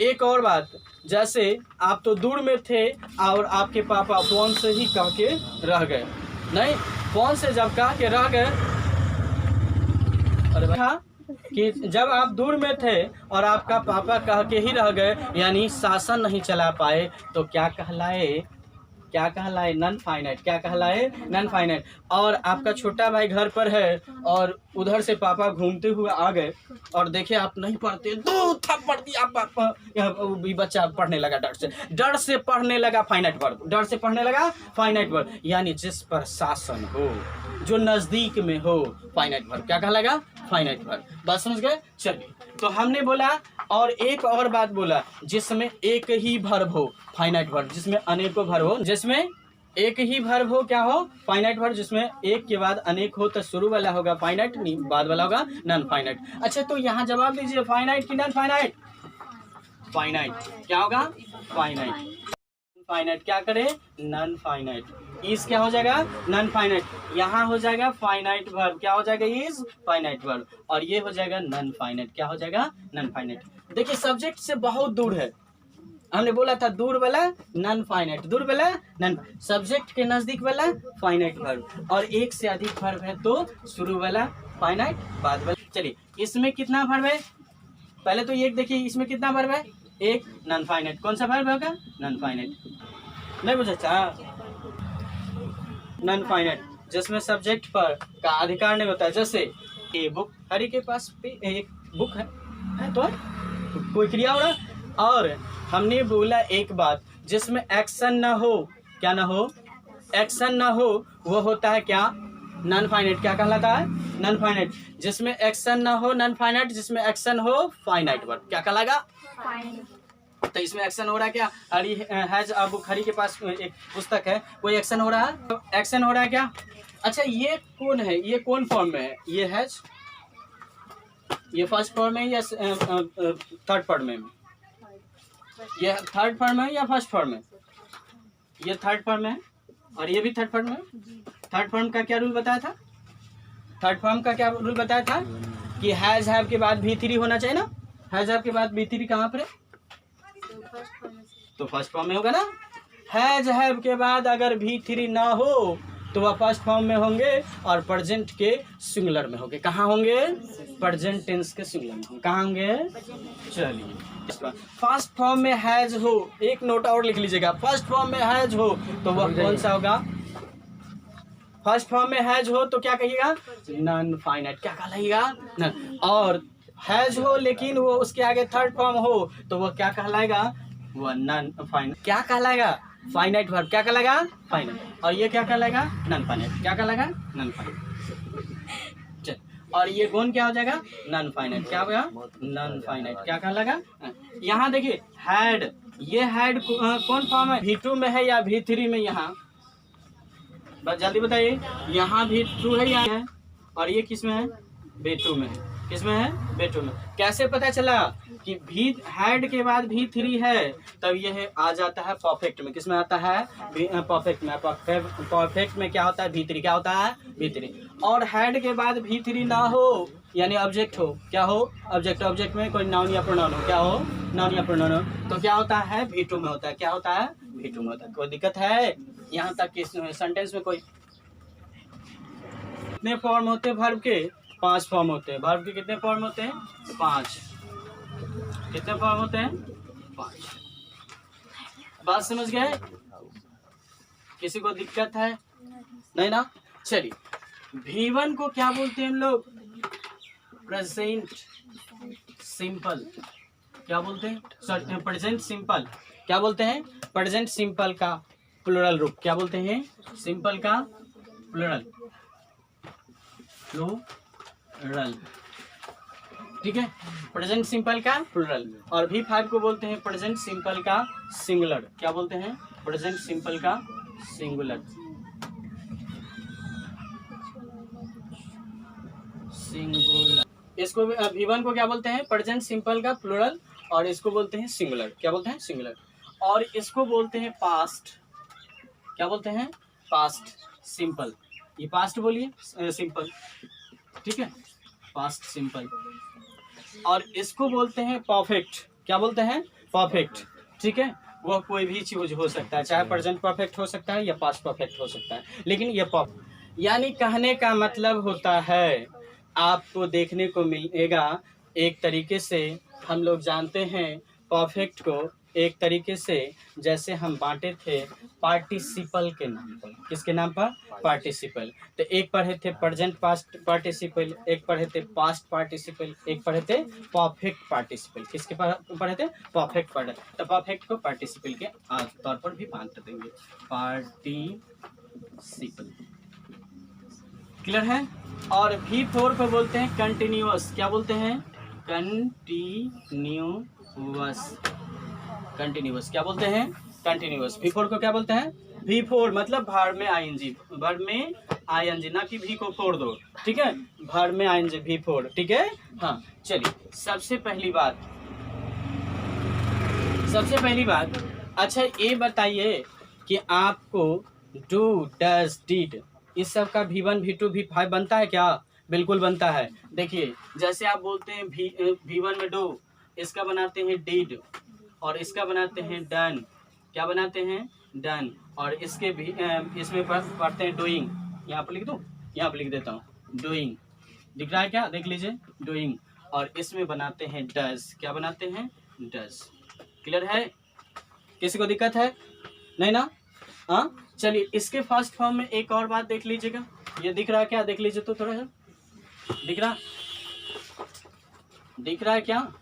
एक और बात, जैसे आप तो दूर में थे और आपके पापा फोन से ही कह के रह गए, नहीं फोन से जब कह के रह गए, अरे कि जब आप दूर में थे और आपका पापा कह के ही रह गए, यानी शासन नहीं चला पाए, तो क्या कहलाए? क्या कहलाए? Non finite. क्या कहलाए? Non finite. और आपका छोटा भाई घर पर है और उधर से पापा घूमते हुए आ गए और देखे आप नहीं पढ़ते, 2 थप्पड़ दिया पापा, भी बच्चा पढ़ने लगा, डर से पढ़ने लगा फाइनाइट वर्ड, डर से पढ़ने लगा फाइनाइट वर्ड, यानी जिस पर शासन हो, जो नजदीक में हो, फाइनाइट वर्ड। क्या कहलाएगा? Finite word. बात समझ गए? चलिए, तो हमने बोला और एक और बात बोला, जिसमें एक ही वर्ब हो, फाइनाइट वर्ब। जिसमें अनेकों वर्ब हो, जिसमें एक ही वर्ब हो, क्या हो? Finite verb. जिसमें एक के बाद अनेक हो तो शुरू वाला होगा फाइनाइट, बाद वाला होगा नॉन फाइनाइट। अच्छा, तो यहाँ जवाब दीजिए, फाइनाइट की नॉन फाइनाइट? फाइनाइट। क्या होगा? फाइनाइट। फाइनाइट क्या करे? Non finite. इस क्या हो जाएगा? Non finite. यहाँ हो जाएगा फाइनाइट वर्ब। क्या हो जाएगा? Is finite verb. और ये हो जाएगा नॉन फाइनाइट। क्या हो जाएगा? Non finite. देखिए सब्जेक्ट से बहुत दूर है, हमने बोला था दूर वाला नॉन फाइनाइट, दूर वाला नॉन, सब्जेक्ट के नजदीक वाला फाइनाइट वर्ब, और एक से अधिक वर्ब है तो शुरू वाला फाइनाइट, बाद वाला। चलिए, इसमें कितना वर्ब है? पहले तो एक देखिए, इसमें कितना वर्ब है? एक। Non finite. कौन सा वर्ब होगा? Non finite. नहीं बुझा? नॉन फाइनाइट जिसमें सब्जेक्ट पर का अधिकार नहीं होता है। जैसे ए बुक, हरि के पास एक बुक है तो कोई क्रिया हो रहा। और हमने बोला एक बात, जिसमें एक्शन ना हो, क्या ना हो? एक्शन ना हो, वो होता है क्या? Non finite. क्या कहलाता है? Non finite. जिसमें एक्शन ना हो नॉन फाइनाइट, जिसमें एक्शन हो फाइनाइट वर्ब। क्या कहलाएगा? तो इसमें एक्शन हो रहा है क्या? हरी हैज अ बुक, हरी के पास एक पुस्तक है, कोई एक्शन हो रहा है? तो एक्शन हो रहा है क्या? अच्छा, ये कौन है? ये कौन फॉर्म में है? ये हैज, ये फर्स्ट फॉर्म में या थर्ड फॉर्म में? ये थर्ड फॉर्म है या फर्स्ट फॉर्म में? ये थर्ड फॉर्म है और ये भी थर्ड फॉर्म में। थर्ड फॉर्म का क्या रूल बताया था? थर्ड फॉर्म का क्या रूल बताया था? कि हैज हैव के बाद भी3 होना चाहिए ना। हैज हैव के बाद भी3 कहाँ पर है? तो फर्स्ट फॉर्म में होगा ना। हैज हैव के बाद अगर भी3 ना हो तो वह फर्स्ट फॉर्म में होंगे और प्रेजेंट के सिंगुलर में होंगे। कहाँ होंगे? प्रेजेंट टेंस के सिंगुलर में। कहाँ होंगे? चलिए, फर्स्ट फॉर्म में हैज हो, एक नोट और लिख लीजिएगा, फर्स्ट फॉर्म में हैज हो तो वह कौन सा होगा? फर्स्ट फॉर्म में हैज हो तो क्या कहिएगा? Non finite. क्या कहलाएगा? और हैज हो लेकिन वो उसके आगे थर्ड फॉर्म हो तो वो क्या कहलाएगा? वो नॉन फाइनाइट। क्या कहलाएगा? Finite verb. क्या कहलाएगा? फाइनाइट। और ये क्या कहलाएगा? Non finite. क्या कहलाएगा? Non finite. चल, और ये कौन क्या हो जाएगा? Non finite. क्या होगा? Non finite. क्या कहलाएगा? यहाँ देखिए हैड, ये हैड कौन फॉर्म है? भी2 में है या भी3 में? यहाँ बस जल्दी बताइए, यहाँ भी2 है या है? और ये किस में है? भी2 में है। किसमें है? भी2 में। कैसे पता चला कि भी हैड के बाद भी3 है? तब यह आ जाता है परफेक्ट में। किसमें आता है? परफेक्ट में। परफेक्ट में क्या होता है? भी3। क्या होता है? भी3। और हैड के बाद भी3 ना हो, यानी ऑब्जेक्ट हो, क्या हो? ऑब्जेक्ट। ऑब्जेक्ट में कोई नाउन या प्रोनाउन हो, क्या हो? नाउन या प्रोनाउन हो, तो क्या होता है? भी2 में होता है। क्या होता है? भी2 में होता है। कोई दिक्कत है यहाँ तक कि सेंटेंस में? कोई कितने फॉर्म होते हैं वर्ब के? 5 फॉर्म होते हैं। वर्ब के कितने फॉर्म होते हैं? 5। कितने फॉर्म होते हैं? 5। बात समझ गए? किसी को दिक्कत है? नहीं ना? चलिए, भी1 को क्या बोलते हैं हम लोग? Present simple. क्या बोलते हैं? Present simple. क्या बोलते हैं? प्रेजेंट सिंपल का प्लुरल रूप। क्या बोलते हैं? सिंपल का प्लुरल। प्लुरल, ठीक है, प्रेजेंट सिंपल का प्लुरल। और भी5 को बोलते हैं प्रेजेंट सिंपल का सिंगुलर। क्या बोलते हैं? प्रेजेंट सिंपल का सिंगुलर। सिंगुलर। इसको V1 को क्या बोलते हैं, प्रेजेंट सिंपल का प्लूरल, और इसको बोलते हैं सिंगुलर। क्या बोलते हैं, सिंगुलर। और इसको बोलते हैं पास्ट। क्या बोलते हैं, पास्ट सिंपल। ये पास्ट बोलिए सिंपल, ठीक है, पास्ट सिंपल। और इसको बोलते हैं परफेक्ट। क्या बोलते हैं, परफेक्ट, ठीक है। वह कोई भी चीज हो सकता है, चाहे प्रेजेंट परफेक्ट हो सकता है या पास्ट परफेक्ट हो सकता है, लेकिन ये यानी कहने का मतलब होता है, आपको देखने को मिलेगा एक तरीके से, हम लोग जानते हैं परफेक्ट को एक तरीके से, जैसे हम बांटे थे पार्टिसिपल के नाम पर। किसके नाम पर, पार्टिसिपल। तो एक पढ़े थे प्रेजेंट पास्ट पार्टिसिपल, एक पढ़े थे पास्ट पार्टिसिपल, एक पढ़े थे परफेक्ट पार्टिसिपल। किसके पढ़े थे, परफेक्ट पढ़े। तो परफेक्ट को पार्टिसिपल के तौर पर भी बांट देंगे, पार्टिसिपल। क्लियर है। और V4 को बोलते हैं कंटिन्यूअस। क्या बोलते हैं, कंटिन्यूअस। कंटिन्यूअस क्या बोलते हैं, कंटिन्यूअस। V4 को क्या बोलते हैं, V4 मतलब भार में आईएनजी, भार में आईएनजी, ना कि V को फोड़ दो, ठीक है, भार में आईएनजी V4, ठीक है। हाँ चलिए, सबसे पहली बात, अच्छा ये बताइए कि आपको डू, डज, डिड, इस सब का V1 V2 V5 बनता है क्या, बिल्कुल बनता है। देखिए जैसे आप बोलते हैं V1 में डू, इसका बनाते हैं डिड, और इसका बनाते हैं डन। क्या बनाते हैं, डन। और इसके भी इसमें पढ़ते हैं डूइंग। यहाँ पर लिख दूँ, यहाँ पर लिख देता हूँ, डूइंग। दिख रहा है क्या, देख लीजिए, डूइंग। और इसमें बनाते हैं डज। क्या बनाते हैं, डज। क्लियर है, किसी को दिक्कत है, नहीं ना। हाँ चलिए, इसके फर्स्ट फॉर्म में एक और बात देख लीजिएगा, ये दिख रहा है क्या, देख लीजिए तो थोड़ा सा, दिख रहा है क्या,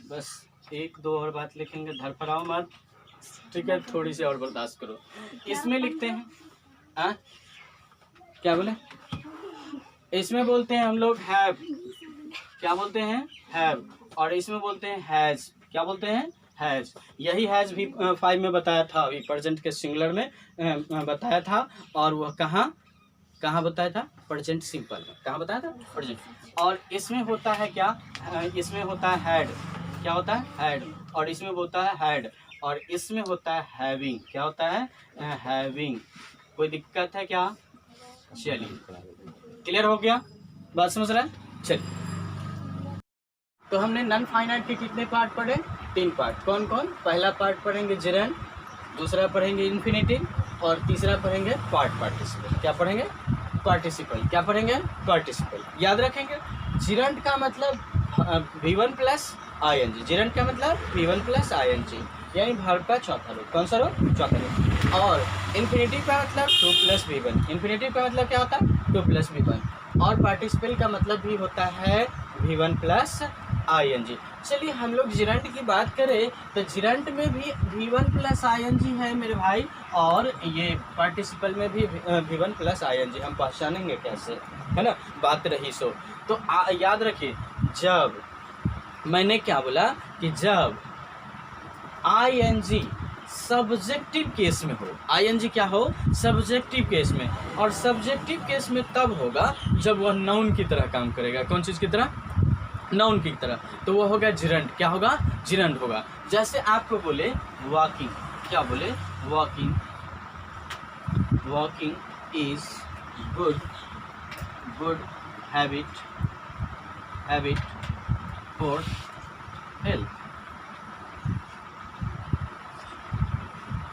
बस एक दो और बात लिखेंगे, धरफड़ाओ मत, ठीक है, थोड़ी सी और बर्दाश्त करो। इसमें लिखते हैं क्या बोले, इसमें बोलते हैं हम लोग हैव। क्या बोलते हैं, हैव। और इसमें बोलते हैं हैज। क्या बोलते हैं, हैज। यही हैज भी 5 में बताया था, अभी प्रेजेंट के सिंगुलर में बताया था। और वह कहाँ बताया था, प्रेजेंट सिंपल में। कहाँ बताया था, प्रेजेंट। और इसमें होता है क्या, इसमें होता है हैड। क्या होता है, हैड। और इसमें होता है हैड। और इसमें होता है हैविंग। क्या होता है, हैविंग। कोई दिक्कत है क्या, चलिए क्लियर हो गया, बात समझ रहे हैं। चलिए, तो हमने नॉन फाइनाइट के कितने पार्ट पढ़े, 3 पार्ट। कौन कौन, पहला पार्ट पढ़ेंगे जिरेंड, दूसरा पढ़ेंगे इन्फिनिटिव, और तीसरा पढ़ेंगे पार्टिसिपल। क्या पढ़ेंगे, पार्टिसिपल। क्या पढ़ेंगे, पार्टिसिपल। याद रखेंगे, जिरेंड का मतलब V1 प्लस ING। जिरेंड का मतलब V1 प्लस ING, यानी भाग का चौथा रूप। कौन सा रूप, चौथा रूप। और इन्फिनिटिव का मतलब 2 प्लस V1। इन्फिनिटिव का मतलब क्या होता है, 2 प्लस V1। और पार्टिसिपल का मतलब भी होता है V1 प्लस ING। चलिए हम लोग जिरेंड की बात करें तो जिरेंड में भी V1 प्लस ING है मेरे भाई, और ये पार्टिसिपल में भी V1 प्लस ING। हम पहचानेंगे कैसे, है ना, बात रही सो। तो याद रखिए, जब मैंने क्या बोला कि जब ING सब्जेक्टिव केस में हो, ING क्या हो, सब्जेक्टिव केस में। और सब्जेक्टिव केस में तब होगा जब वह नाउन की तरह काम करेगा। कौन चीज़ की तरह, नाउन की तरह। तो वह होगा जिरेंड। क्या होगा, जिरेंड होगा। जैसे आपको बोले वॉकिंग, क्या बोले, walking, walking is good habit for health.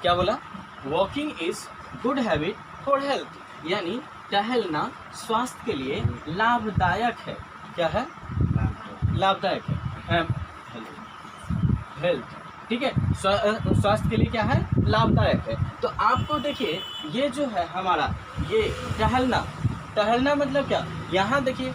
क्या बोला, walking is good habit for health, यानी टहलना स्वास्थ्य के लिए लाभदायक है। क्या है, लाभदायक है, हेल्थ, ठीक है, स्वास्थ्य के लिए क्या है, लाभदायक है। तो आपको देखिए, ये जो है हमारा, ये टहलना मतलब क्या, यहाँ देखिए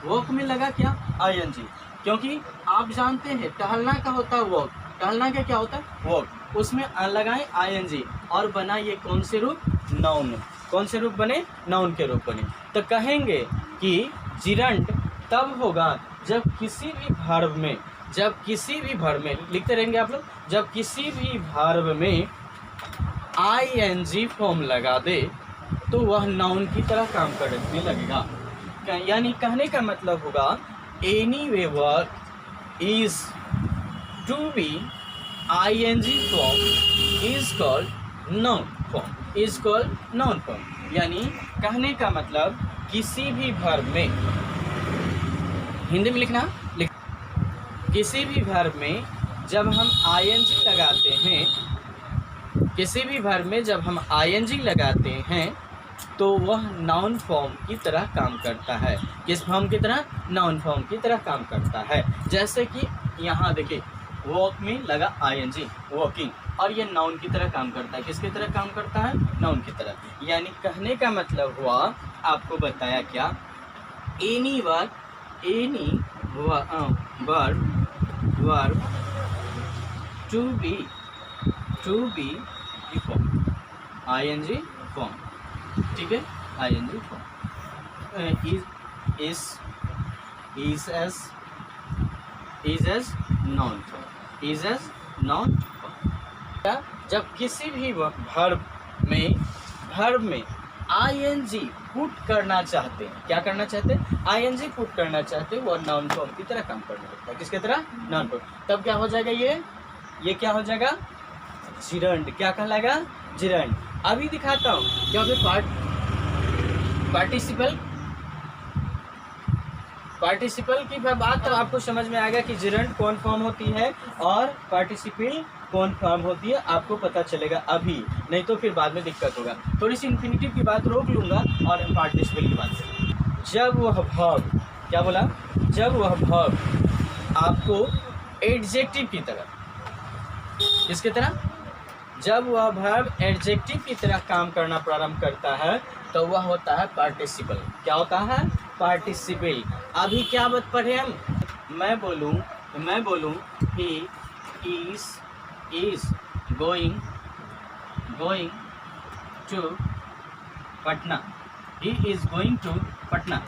वॉक में लगा क्या, ING, क्योंकि आप जानते हैं टहलना का होता है वॉक, टहलना का क्या होता है, वॉक। उसमें लगाएं ING और बना ये कौन से रूप, नाउन। कौन से रूप बने, नाउन के रूप बने। तो कहेंगे कि जिरेंड तब होगा जब किसी भी वर्ब में, लिखते रहेंगे आप लोग, जब किसी भी वर्ब में ing फॉर्म लगा दे तो वह नाउन की तरह काम करने लगेगा। यानी कहने का मतलब होगा any verb is to be ing form is called noun form, is called noun form. यानी कहने का मतलब किसी भी वर्ब में, हिंदी में लिखना, किसी भी वर्ब में जब हम ing लगाते हैं, किसी भी वर्ब में जब हम ing लगाते हैं तो वह नाउन फॉर्म की तरह काम करता है। किस फॉर्म की तरह? नाउन फॉर्म की तरह काम करता है। जैसे कि यहाँ देखिए वॉक में लगा ing, वॉकिंग, और ये नाउन की तरह काम करता है। किसकी तरह काम करता है? नाउन की तरह। यानी कहने का मतलब हुआ, आपको बताया क्या, any verb to be form, ing form, ठीक है, ing form, is as noun form, is as noun form। जब किसी भी वर्ब में ing पुट करना चाहते हैं, क्या करना चाहते हैं? ing पुट करना चाहते हैं, वो नाउन फॉर्म की तरह काम करने लगता है। किसकी तरह? Noun form. तब क्या हो जाएगा? ये क्या हो जाएगा? जिरंड। क्या कहलाएगा? जिरंड। अभी दिखाता हूँ, क्योंकि पार्टिसिपल की बात तो आपको समझ में आएगा कि जिरंड कौन फॉर्म होती है और पार्टिसिपल कौन फॉर्म होती है, आपको पता चलेगा अभी, नहीं तो फिर बाद में दिक्कत होगा। थोड़ी सी इन्फिनिटिव की बात रोक लूँगा और पार्टिसिपल की बात करूँगा। जब वह वर्ब, क्या बोला? जब वह वर्ब आपको एडजेक्टिव की तरह, किसकी तरह? जब वह वर्ब एडजेक्टिव की तरह काम करना प्रारंभ करता है तो वह होता है पार्टिसिपल। क्या होता है? पार्टिसिपल। अभी क्या बात पढ़े हम? मैं बोलूँ he is going to Patna, he is going to Patna.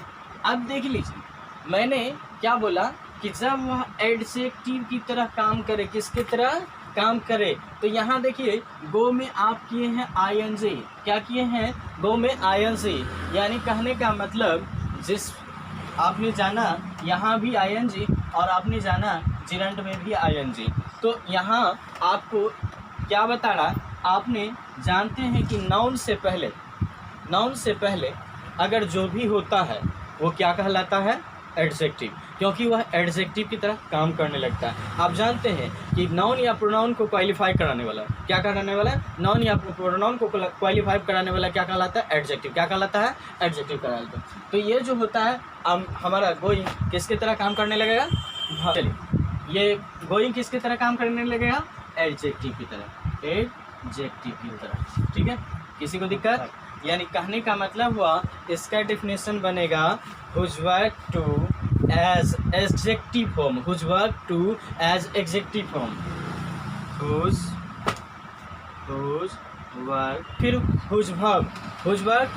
अब देख लीजिए, मैंने क्या बोला कि जब वह एडजेक्टिव की तरह काम करे, किसकी तरह काम करे, तो यहाँ देखिए गो में आप किए हैं ing, क्या किए हैं? गो में ing। यानी कहने का मतलब जिस आपने जाना यहाँ भी ing और आपने जाना जिरंड में भी ing। तो यहाँ आपको क्या बता रहा? आपने जानते हैं कि नाउन से पहले अगर जो भी होता है वो क्या कहलाता है? एडजेक्टिव, क्योंकि वह एडजेक्टिव की तरह काम करने लगता है। आप जानते हैं कि नाउन या प्रोनाउन को क्वालिफाई कराने वाला, क्या कराने वाला? नाउन या प्रोनाउन को क्वालिफाई कराने वाला क्या कहलाता है? एडजेक्टिव। क्या कहलाता है? एडजेक्टिव कहलाता है। तो ये जो होता है हमारा गोइंग किसकी तरह काम करने लगेगा? चलिए, ये गोइंग किसकी तरह काम करने लगेगा? एडजेक्टिव की तरह, एडजेक्टिव की तरह, ठीक है। किसी को दिक्कत? यानी कहने का मतलब हुआ, इसका डेफिनेशन बनेगा whose work to as adjective form, whose work to as adjective form, whose work, फिर whose verb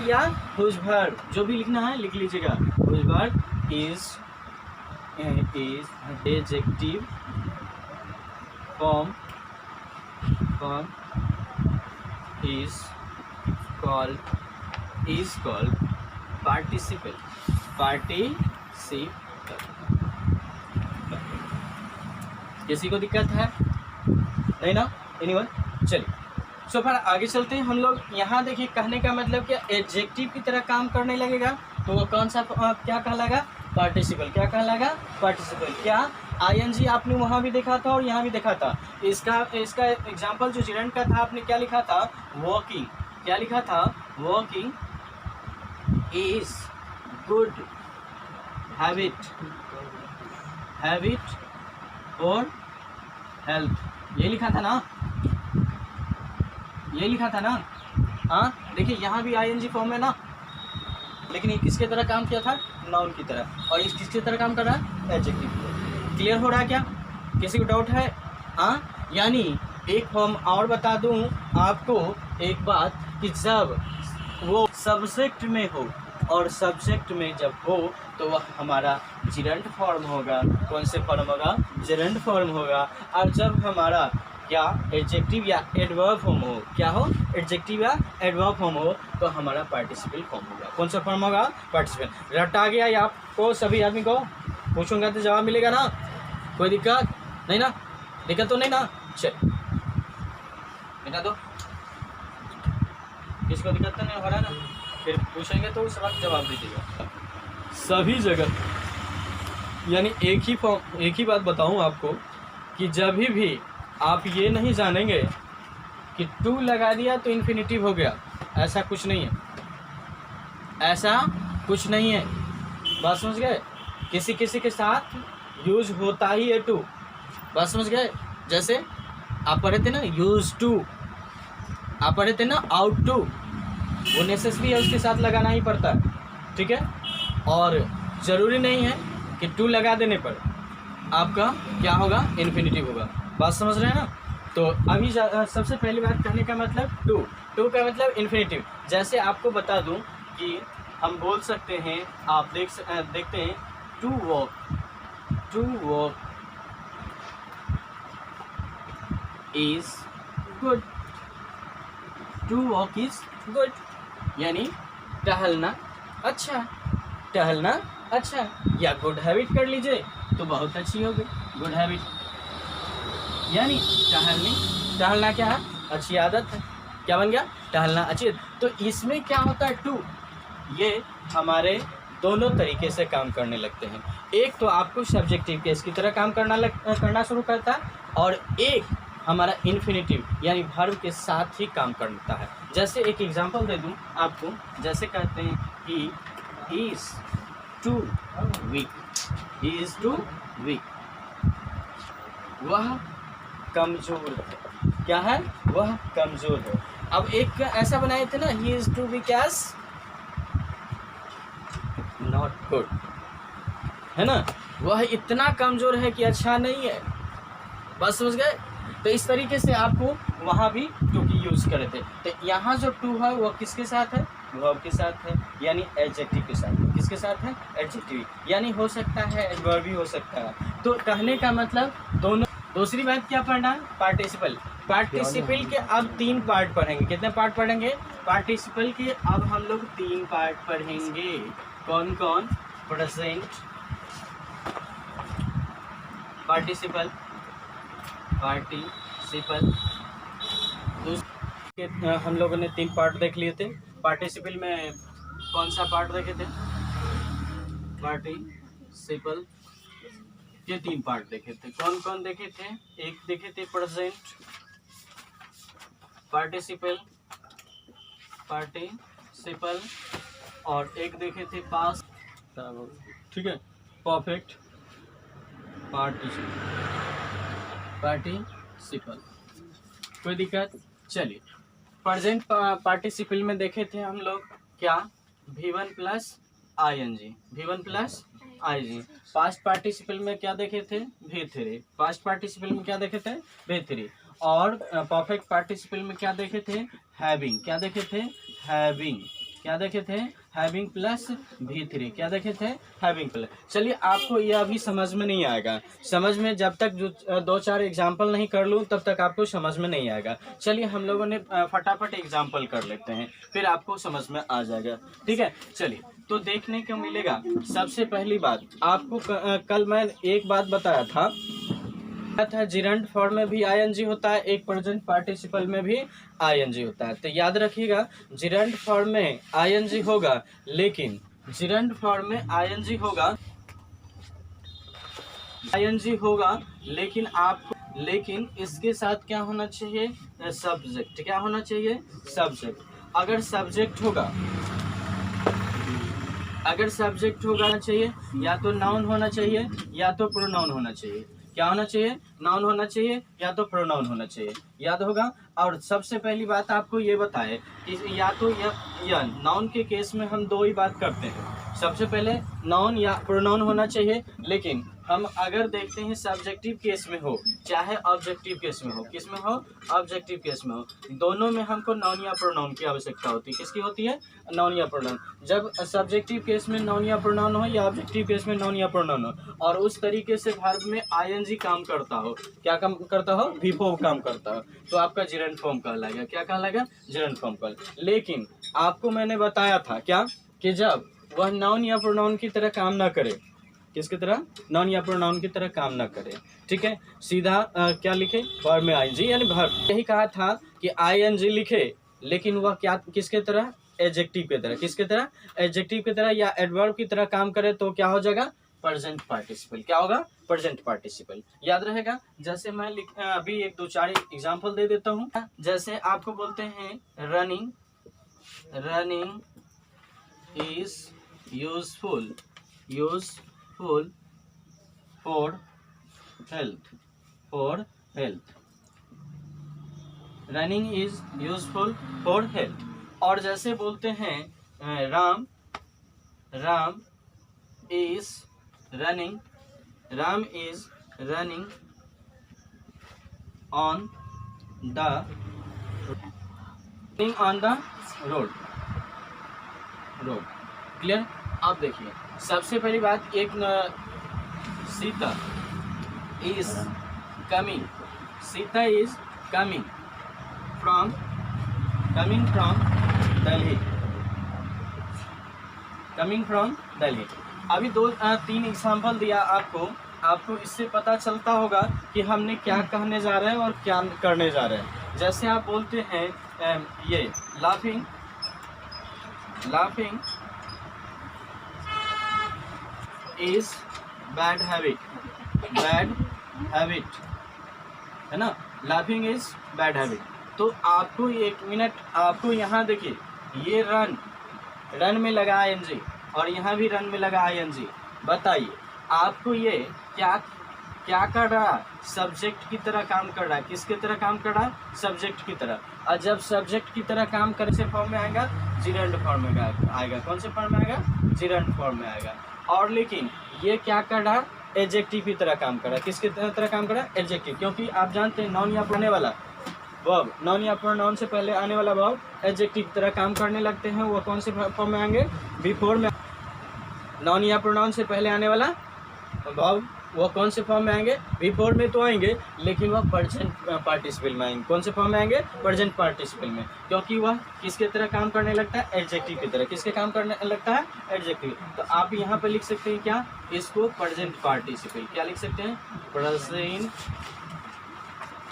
या whose verb, जो भी लिखना है लिख लीजिएगा। whose work is adjective form is called participle। किसी को दिक्कत है? नहीं ना? एनीवन? चलिए, सो फिर आगे चलते हैं हम लोग। यहाँ देखिए, कहने का मतलब क्या? एडजेक्टिव की तरह काम करने लगेगा तो वो कौन सा क्या कहलाएगा? पार्टिसिपल। क्या कहलाएगा? पार्टिसिपल। क्या ing आपने वहाँ भी देखा था और यहाँ भी देखा था। इसका एग्जाम्पल जो जिरंड का था, आपने क्या लिखा था? वॉकिंग। क्या लिखा था? वॉकिंग इज गुड हैबिट और हेल्थ। ये लिखा था ना? ये लिखा था ना? हाँ, देखिए यहाँ भी ing फॉर्म है ना, लेकिन ये किसके तरह काम किया था? नाउन की तरह। और इस किसकी तरह काम कर रहा है? एडजेक्टिव की तरह। क्लियर हो रहा है क्या? किसी को डाउट है? हाँ, यानी एक फॉर्म और बता दूं आपको एक बात, कि जब वो सब्जेक्ट में हो और सब्जेक्ट में जब हो तो वह हमारा जिरंड फॉर्म होगा। कौन से फॉर्म होगा? जिरंड फॉर्म होगा। और जब हमारा क्या एडजेक्टिव या एडवर्ब फॉर्म हो, क्या हो एडजेक्टिव या एडवर्ब फॉर्म हो, तो हमारा पार्टिसिपल फॉर्म होगा। कौन सा फॉर्म होगा? पार्टिसिपल। रट आ गया या आपको? सभी आदमी को पूछूंगा तो जवाब मिलेगा ना? कोई दिक्कत नहीं ना? दिक्कत तो नहीं ना? चल दिक्कत तो किसको दिक्कत तो नहीं हो रहा ना? फिर पूछेंगे तो उस वक्त जवाब दीजिएगा। सभी जगह यानी एक ही बात बताऊं आपको कि जब भी आप ये नहीं जानेंगे कि टू लगा दिया तो इन्फिनिटिव हो गया, ऐसा कुछ नहीं है, ऐसा कुछ नहीं है। बात समझ गए? किसी किसी के साथ यूज होता ही है टू। बात समझ गए? जैसे आप पढ़े थे ना यूज टू, आप पढ़े थे ना आउट टू, वो नेसेसरी है, उसके साथ लगाना ही पड़ता है, ठीक है। और ज़रूरी नहीं है कि टू लगा देने पर आपका क्या होगा? इन्फिनिटिव होगा। बात समझ रहे हैं ना? तो अभी सबसे पहली बात कहने का मतलब टू का मतलब इन्फिनिटिव। जैसे आपको बता दूं कि हम बोल सकते हैं, आप देखते हैं to walk is good, to walk is good यानी टहलना अच्छा, टहलना अच्छा, या गुड हैबिट कर लीजिए तो बहुत अच्छी होगी। गुड हैबिट यानी टहलना क्या है? अच्छी आदत है। क्या बन गया? टहलना अच्छी। तो इसमें क्या होता है? टू ये हमारे दोनों तरीके से काम करने लगते हैं। एक तो आपको सब्जेक्टिव केस की तरह काम करना शुरू करता है, और एक हमारा इन्फिनिटिव यानी वर्ब के साथ ही काम करता है। जैसे एक एग्जांपल दे दूं आपको, जैसे कहते हैं he is too weak, he is too weak, वह कमज़ोर है। क्या है? वह कमज़ोर है। अब एक ऐसा बनाए थे ना, he is too weak as not good, है ना? वह इतना कमज़ोर है कि अच्छा नहीं है। बस समझ गए? तो इस तरीके से आपको वहाँ भी टू की यूज़ करे थे। तो यहाँ जो टू है वो किसके साथ है? वर्ब के साथ है, यानी एडजेक्टिव के साथ। किसके साथ है? एडजेक्टिव, यानी हो सकता है एडवर्ब भी हो सकता है। तो कहने का मतलब दोनों। दूसरी बात क्या पढ़ना है? पार्टिसिपल। पार्टिसिपल के अब 3 पार्ट पढ़ेंगे। कितने पार्ट पढ़ेंगे? पार्टिसिपल के अब हम लोग 3 पार्ट पढ़ेंगे। कौन कौन? प्रेजेंट पार्टिसिपल, हम लोगों ने 3 पार्ट देख लिए थे। पार्टिसिपल में कौन सा पार्ट देखे थे? पार्टिसिपल के 3 पार्ट देखे थे। कौन कौन देखे थे? एक देखे थे प्रेजेंट पार्टिसिपल, और एक देखे थे पास्ट, ठीक है, परफेक्ट पार्टिसिपल। कोई दिक्कत? चलिए, प्रेजेंट पार्टिसिपल में देखे थे हम लोग क्या? V1 plus ING। Past participle में क्या देखे थे? V3। पास्ट पार्टिसिपल में क्या देखे थे? V3। और परफेक्ट पार्टिसिपल में क्या देखे थे? हैविंग। क्या देखे थे? Having plus V3। क्या देखे थे? Having plus. चलिए, आपको यह अभी समझ में नहीं आएगा। समझ में जब तक 2-4 एग्जाम्पल नहीं कर लूँ तब तक आपको समझ में नहीं आएगा। चलिए, हम लोगों ने फटाफट एग्जाम्पल कर लेते हैं, फिर आपको समझ में आ जाएगा, ठीक है। चलिए, तो देखने को मिलेगा। सबसे पहली बात आपको कल मैं एक बात बताया था, जिरंड फॉर्म में भी ING होता है, एक प्रेजेंट पार्टिसिपल में भी ING होता है। तो याद रखिएगा, जिरंड फॉर्म में ING होगा, लेकिन जिरंड फॉर्म में ING होगा, लेकिन इसके साथ क्या होना चाहिए? सब्जेक्ट। क्या होना चाहिए? सब्जेक्ट। अगर सब्जेक्ट होगा चाहिए, या तो नाउन होना चाहिए या तो प्रोनाउन होना चाहिए। क्या होना चाहिए? नाउन होना चाहिए या तो प्रोनाउन होना चाहिए। याद होगा। और सबसे पहली बात आपको ये बताए कि या तो या नाउन के केस में हम 2 ही बात करते हैं। सबसे पहले नाउन या प्रोनाउन होना चाहिए, लेकिन हम अगर देखते हैं सब्जेक्टिव केस में हो चाहे ऑब्जेक्टिव केस में हो, किस में हो, ऑब्जेक्टिव केस में हो, दोनों में हमको नाउन या प्रोनाउन की आवश्यकता होती है। किसकी होती है? नाउन या प्रोनाउन। जब सब्जेक्टिव केस में नाउन या प्रोनाउन हो या ऑब्जेक्टिव केस में नाउन या प्रोनाउन हो, और उस तरीके से वर्ब में आईएनजी काम करता हो, क्या काम करता हो? वी4 काम करता हो, तो आपका जिरेंट फॉर्म कहलाएगा। क्या कहलाएगा? जिरेंट फॉर्म कहलाएगा। लेकिन आपको मैंने बताया था क्या, कि जब वह नाउन या प्रोनाउन की तरह काम ना करे, किसकी तरह? नाउन या प्रोनाउन की तरह काम ना करे, ठीक है, सीधा क्या लिखे? वर्ब में आईएनजी यानी वर्ब। यही कहा था कि आईएनजी लिखे, लेकिन वह क्या, किसके तरह? एडजेक्टिव की तरह। किसके तरह? एडजेक्टिव की तरह या एडवर्ब की तरह काम करे तो क्या हो जाएगा? Present participle. क्या होगा? Present participle. याद रहेगा। जैसे मैं अभी एक दो चार एग्जाम्पल दे देता हूँ। जैसे आपको बोलते हैं running, running is useful for health, running is useful for health। और जैसे बोलते हैं Ram is running on the road। Clear? अब देखिए, सबसे पहली बात, एक Sita is coming from Delhi. अभी दो तीन एग्जाम्पल दिया आपको इससे पता चलता होगा कि हमने क्या कहने जा रहे हैं और क्या करने जा रहे हैं। जैसे आप बोलते हैं ये लाफिंग इज बैड हैबिट, है ना? Laughing is bad habit. तो आपको एक मिनट, आपको यहाँ देखिए, ये रन में लगा आईएनजी और यहाँ भी रन में लगा आईएनजी। बताइए आपको ये क्या कर रहा है? सब्जेक्ट की तरह काम कर रहा है। किसकी तरह काम कर रहा है? सब्जेक्ट की तरह। और जब सब्जेक्ट की तरह काम करे से फॉर्म में आएगा? जिरेंट फॉर्म में आएगा। कौन से फॉर्म में आएगा? जिरेंट फॉर्म में आएगा। और लेकिन ये क्या कर रहा है? एडजेक्टिव की तरह काम कर रहा है। किसकी तरह काम कर रहा है? एडजेक्टिव। क्योंकि आप जानते हैं नाउन या आने वाला वर्ब, नाउन या प्रोनाउन से पहले आने वाला वर्ब एडजेक्टिव की तरह काम करने लगते हैं। वो कौन से फॉर्म में आएंगे? वी4 में। नाउन या प्रोनाउन से पहले आने वाला वर्ब वो कौन से फॉर्म में आएंगे? वी4 में तो आएंगे, लेकिन वह प्रेजेंट पार्टिसिपल में आएंगे। कौन से फॉर्म में आएंगे? प्रेजेंट पार्टिसिपल में। क्योंकि वह किसके तरह काम करने लगता है? एडजेक्टिव की तरह। किसके काम करने लगता है? एडजेक्टिव। तो आप यहाँ पे लिख सकते हैं क्या? इसको प्रेजेंट पार्टिसिपल। क्या लिख सकते हैं? Present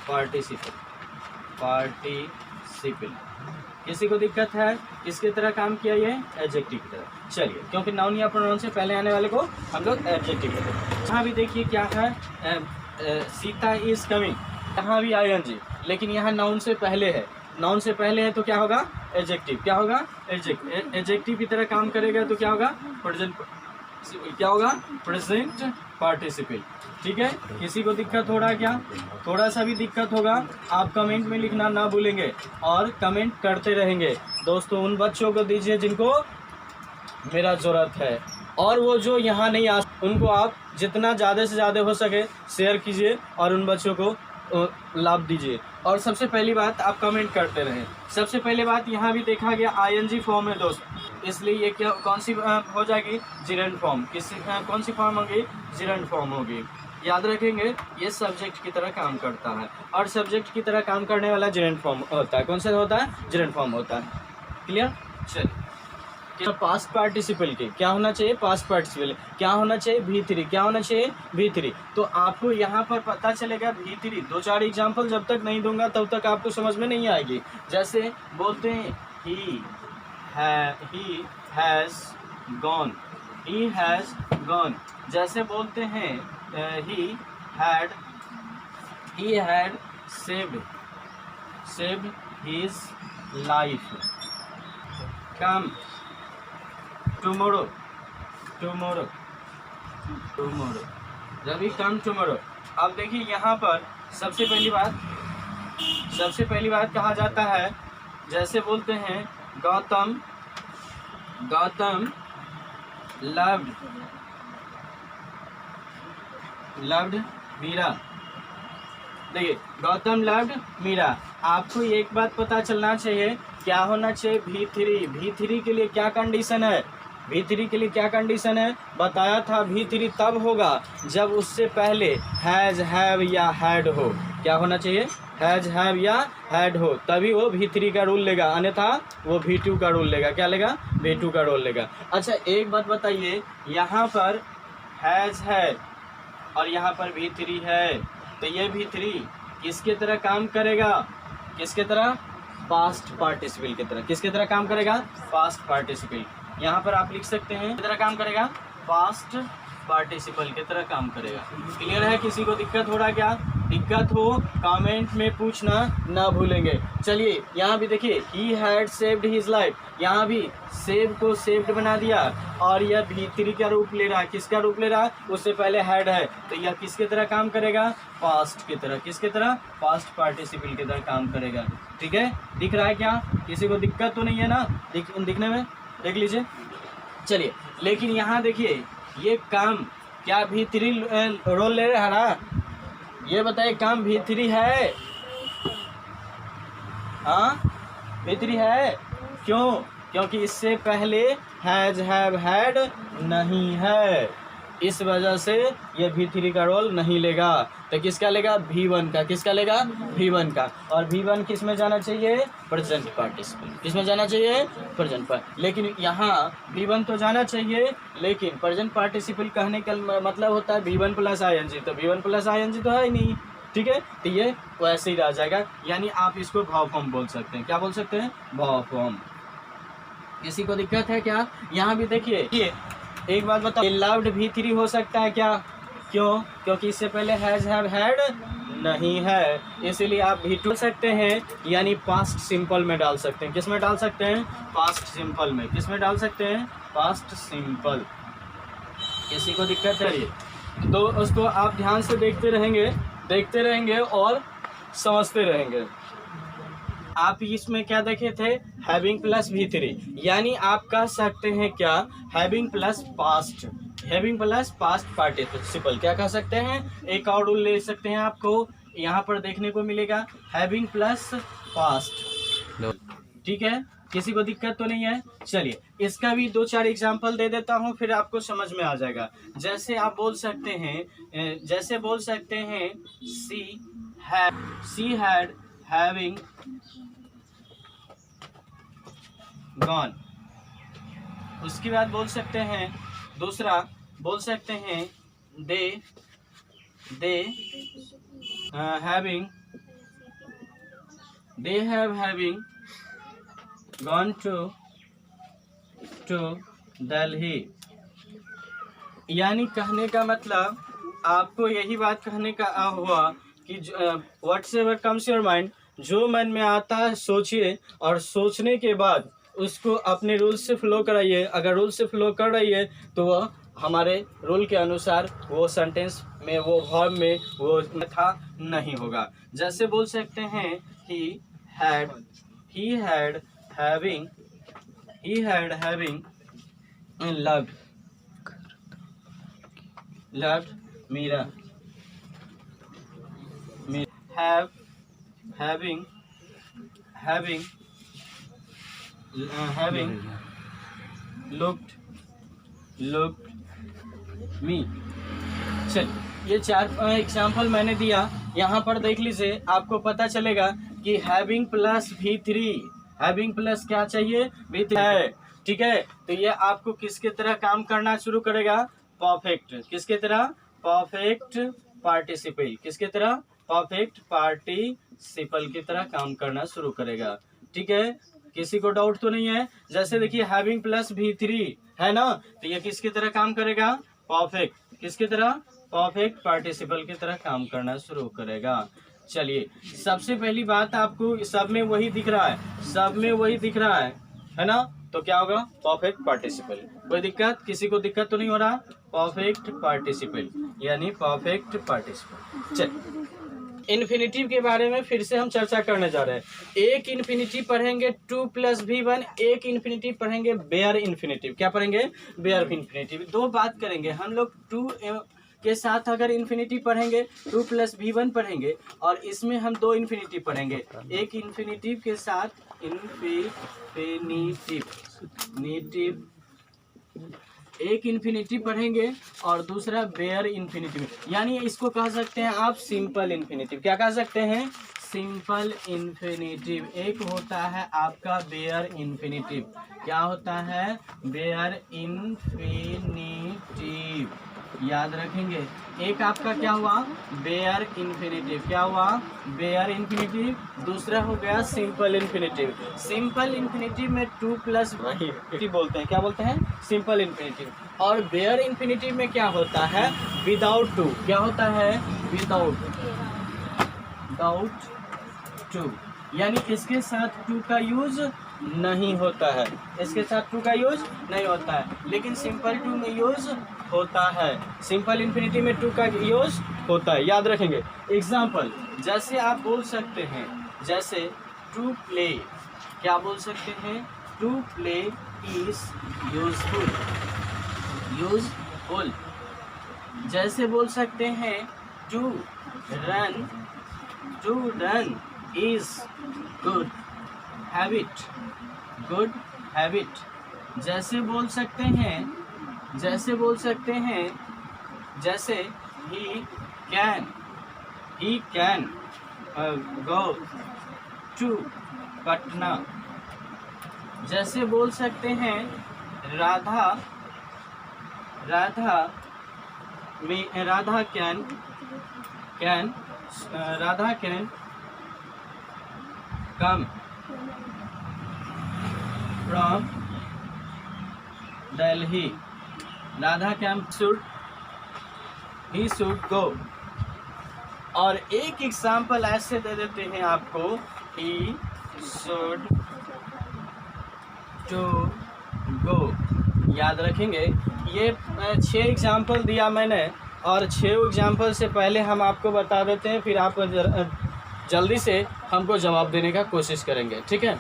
participle. किसी को दिक्कत है? किसकी तरह काम किया? ये एडजेक्टिव की तरह। चलिए, क्योंकि नाउन या प्रोनाउन से पहले आने वाले को हम लोग एडजेक्टिव कहते हैं। यहाँ भी देखिए क्या है, सीता इज कमिंग, यहाँ भी आईएनजी, लेकिन यहाँ नाउन से पहले है। नाउन से पहले है तो क्या होगा? एडजेक्टिव। क्या होगा? एडजेक्टिव की तरह काम करेगा तो क्या होगा? Present participle. ठीक है, किसी को दिक्कत हो रहा है क्या? थोड़ा सा भी दिक्कत होगा आप कमेंट में लिखना ना भूलेंगे और कमेंट करते रहेंगे। दोस्तों, उन बच्चों को दीजिए जिनको मेरा ज़रूरत है, और वो जो यहाँ नहीं आ, उनको आप जितना ज़्यादा से ज़्यादा हो सके शेयर कीजिए और उन बच्चों को लाभ दीजिए। और सबसे पहली बात, आप कमेंट करते रहें। सबसे पहले बात, यहाँ भी देखा गया आईएनजी फॉर्म है दोस्त, इसलिए ये क्या कौन सी हो जाएगी? जिरेंट फॉर्म। कौन सी फॉर्म होगी? जिरेंट फॉर्म होगी। याद रखेंगे, ये सब्जेक्ट की तरह काम करता है और सब्जेक्ट की तरह काम करने वाला जिरेंट फॉर्म होता है। कौन सा होता है? जिरेंट फॉर्म होता है। क्लियर? चलिए, पास्ट पार्टिसिपल के क्या होना चाहिए? पास्ट पार्टिसिपल क्या होना चाहिए? V3। क्या होना चाहिए? V3। तो आपको यहाँ पर पता चलेगा V3। दो चार एग्जाम्पल जब तक नहीं दूंगा तब तक आपको समझ में नहीं आएगी। जैसे बोलते हैं he has gone। जैसे बोलते हैं he had saved his life। come tomorrow। Ravi come tomorrow. अब देखिए यहाँ पर सबसे पहली बात कहा जाता है, जैसे बोलते हैं गौतम लव्ड, लव्ड मीरा। देखिए गौतम लव्ड मीरा। आपको एक बात पता चलना चाहिए, क्या होना चाहिए, V3। V3 के लिए क्या कंडीशन है, V3 के लिए क्या कंडीशन है बताया था। V3 तब होगा जब उससे पहले हैज़, हैव या हैड हो। क्या होना चाहिए, हैज़, हैव या हैड हो, तभी वो V3 का रूल लेगा, अन्यथा वो V2 का रूल लेगा। क्या लेगा, V2 का रूल लेगा। अच्छा एक बात बताइए, यहाँ पर हैज़ है और यहाँ पर V3 है, तो ये V3 किसके तरह काम करेगा, किसके तरह, पास्ट पार्टिसिपल की तरह। किसके तरह काम करेगा, पास्ट पार्टिसिपल। यहाँ पर आप लिख सकते हैं किस तरह काम करेगा, पास्ट पार्टिसिपल की तरह काम करेगा। क्लियर है, किसी को दिक्कत हो रहा है, क्या दिक्कत हो कमेंट में पूछना ना भूलेंगे। चलिए यहाँ भी देखिए, he had saved his life, यहाँ भी सेव को सेव्ड बना दिया और यह V3 का रूप ले रहा है। किसका रूप ले रहा है, उससे पहले हैड है, तो यह किसके तरह काम करेगा, पास्ट की तरह। किसके तरह, पास्ट पार्टिसिपल की तरह काम करेगा। ठीक है, दिख रहा है क्या, किसी को दिक्कत तो नहीं है ना, दिखने में, देख लीजिए। चलिए लेकिन यहाँ देखिए, ये काम क्या V3 रोल ले रहा है ना, ये बताइए काम V3 है, हाँ V3 है। क्यों, क्योंकि इससे पहले हैज, हैव, हैड नहीं है, इस वजह से ये V3 का रोल नहीं लेगा। तो किसका लेगा, V1 का। किसका लेगा, V1 का। और V1 किस में जाना चाहिए, प्रेजेंट पार्टिसिपल। किस में जाना चाहिए, प्रेजेंट पर। लेकिन यहाँ V1 तो जाना चाहिए, लेकिन प्रेजेंट पार्टिसिपल कहने का मतलब होता है V1 प्लस ING, तो V1 प्लस ING तो है ही नहीं। ठीक है, तो ये वैसे ही रह जाएगा, यानी आप इसको भाव फॉर्म बोल सकते हैं। क्या बोल सकते हैं, भाव फॉर्म। किसी को दिक्कत है क्या, यहाँ भी देखिए, ये एक बात बताओ, लव्ड V3 हो सकता है क्या, क्यों, क्योंकि इससे पहले हैज, हैव, हैड नहीं है, इसीलिए आप V2 सकते हैं, यानी पास्ट सिंपल में डाल सकते हैं। किस में डाल सकते हैं, पास्ट सिंपल में। किस में डाल सकते हैं, पास्ट सिंपल। किसी को दिक्कत है तो उसको आप ध्यान से देखते रहेंगे और समझते रहेंगे। आप इसमें क्या देखे थे, हैविंग प्लस V3, यानी आप कह सकते हैं क्या, having plus past, having plus past participle. क्या कह सकते हैं, एक और रूल ले सकते हैं, आपको यहाँ पर देखने को मिलेगा, हैविंग प्लस पास्ट। ठीक है, किसी को दिक्कत तो नहीं है। चलिए इसका भी 2-4 एग्जाम्पल दे देता हूँ, फिर आपको समझ में आ जाएगा। जैसे आप बोल सकते हैं, सी हैड हैविंग गॉन। उसके बाद बोल सकते हैं, दूसरा बोल सकते हैं, they have having gone to Delhi. यानी कहने का मतलब, आपको यही बात कहने का हुआ कि व्हाट्सएवर कम्स योर माइंड, जो मन में आता है सोचिए, और सोचने के बाद उसको अपने रूल से फ्लो कराइए। अगर रूल से फ्लो कर रही है तो वह हमारे रूल के अनुसार वो सेंटेंस में, वो वर्ब में वो था नहीं होगा। जैसे बोल सकते हैं, he had having loved Meera. having looked me। चल, ये 4 एग्जाम्पल मैंने दिया, यहाँ पर देख लीजिए, आपको पता चलेगा कि having plus V3, having plus क्या चाहिए, V3 है। ठीक है, तो ये आपको किसके तरह काम करना शुरू करेगा, परफेक्ट। किसके तरह, परफेक्ट पार्टिसिपल। किसके तरह, परफेक्ट पार्टिसिपल की तरह काम करना शुरू करेगा। ठीक है, किसी को डाउट तो नहीं है। जैसे देखिए हैविंग प्लस V3 है ना, तो ये किसकी तरह काम करेगा, परफेक्ट। किसकी तरह, परफेक्ट पार्टिसिपल की तरह काम करना शुरू करेगा। चलिए सबसे पहली बात, आपको सब में वही दिख रहा है, है ना, तो क्या होगा, परफेक्ट पार्टिसिपल। कोई दिक्कत, किसी को दिक्कत तो नहीं हो रहा, परफेक्ट पार्टिसिपल यानी परफेक्ट पार्टिसिपल। चलिए इन्फिनिटिव के बारे में फिर से हम चर्चा करने जा रहे हैं। एक इन्फिनिटिव पढ़ेंगे 2 + v1, एक इन्फिनिटिव पढ़ेंगे बेयर इन्फिनिटिव। क्या पढ़ेंगे? Bare infinitive. दो बात करेंगे हम लोग। 2 के साथ अगर इन्फिनिटिव पढ़ेंगे 2 + v1 पढ़ेंगे, और इसमें हम 2 इन्फिनिटिव पढ़ेंगे। एक इन्फिनिटिव के साथ एक इन्फिनिटिव पढ़ेंगे और दूसरा बेयर इन्फिनिटिव, यानी इसको कह सकते हैं आप सिंपल इन्फिनिटिव। क्या कह सकते हैं? Simple infinitive. एक होता है आपका बेयर इन्फिनिटिव। क्या होता है? बेयर इन्फिनिटिव, याद रखेंगे। एक आपका क्या हुआ? Bare infinitive. क्या हुआ? Bare infinitive. दूसरा हो गया सिंपल इन्फिनिटिव। सिंपल इन्फिनिटिव में 2 + वही बोलते हैं। क्या बोलते हैं? Simple infinitive. और बेयर इन्फिनिटिव में क्या होता है? विदाउट 2। क्या होता है? विदाउट 2, यानी इसके साथ 2 का यूज नहीं होता है। इसके साथ 2 का यूज नहीं होता है, लेकिन सिंपल 2 में यूज होता है। सिंपल इन्फिनिटी में 2 का यूज होता है, याद रखेंगे। एग्जाम्पल जैसे आप बोल सकते हैं, जैसे टू प्ले। क्या बोल सकते हैं? To play is useful. Useful. जैसे बोल सकते हैं to run is good habit. Good habit. जैसे बोल सकते हैं जैसे he can go to Patna. जैसे बोल सकते हैं Radha can come from Delhi. Radha can he should go. और एक एग्जाम्पल ऐसे दे देते हैं आपको, ही शुड टू गो। याद रखेंगे। ये 6 एग्जाम्पल दिया मैंने, और 6 एग्जाम्पल से पहले हम आपको बता देते हैं, फिर आप जल्दी से हमको जवाब देने का कोशिश करेंगे। ठीक है,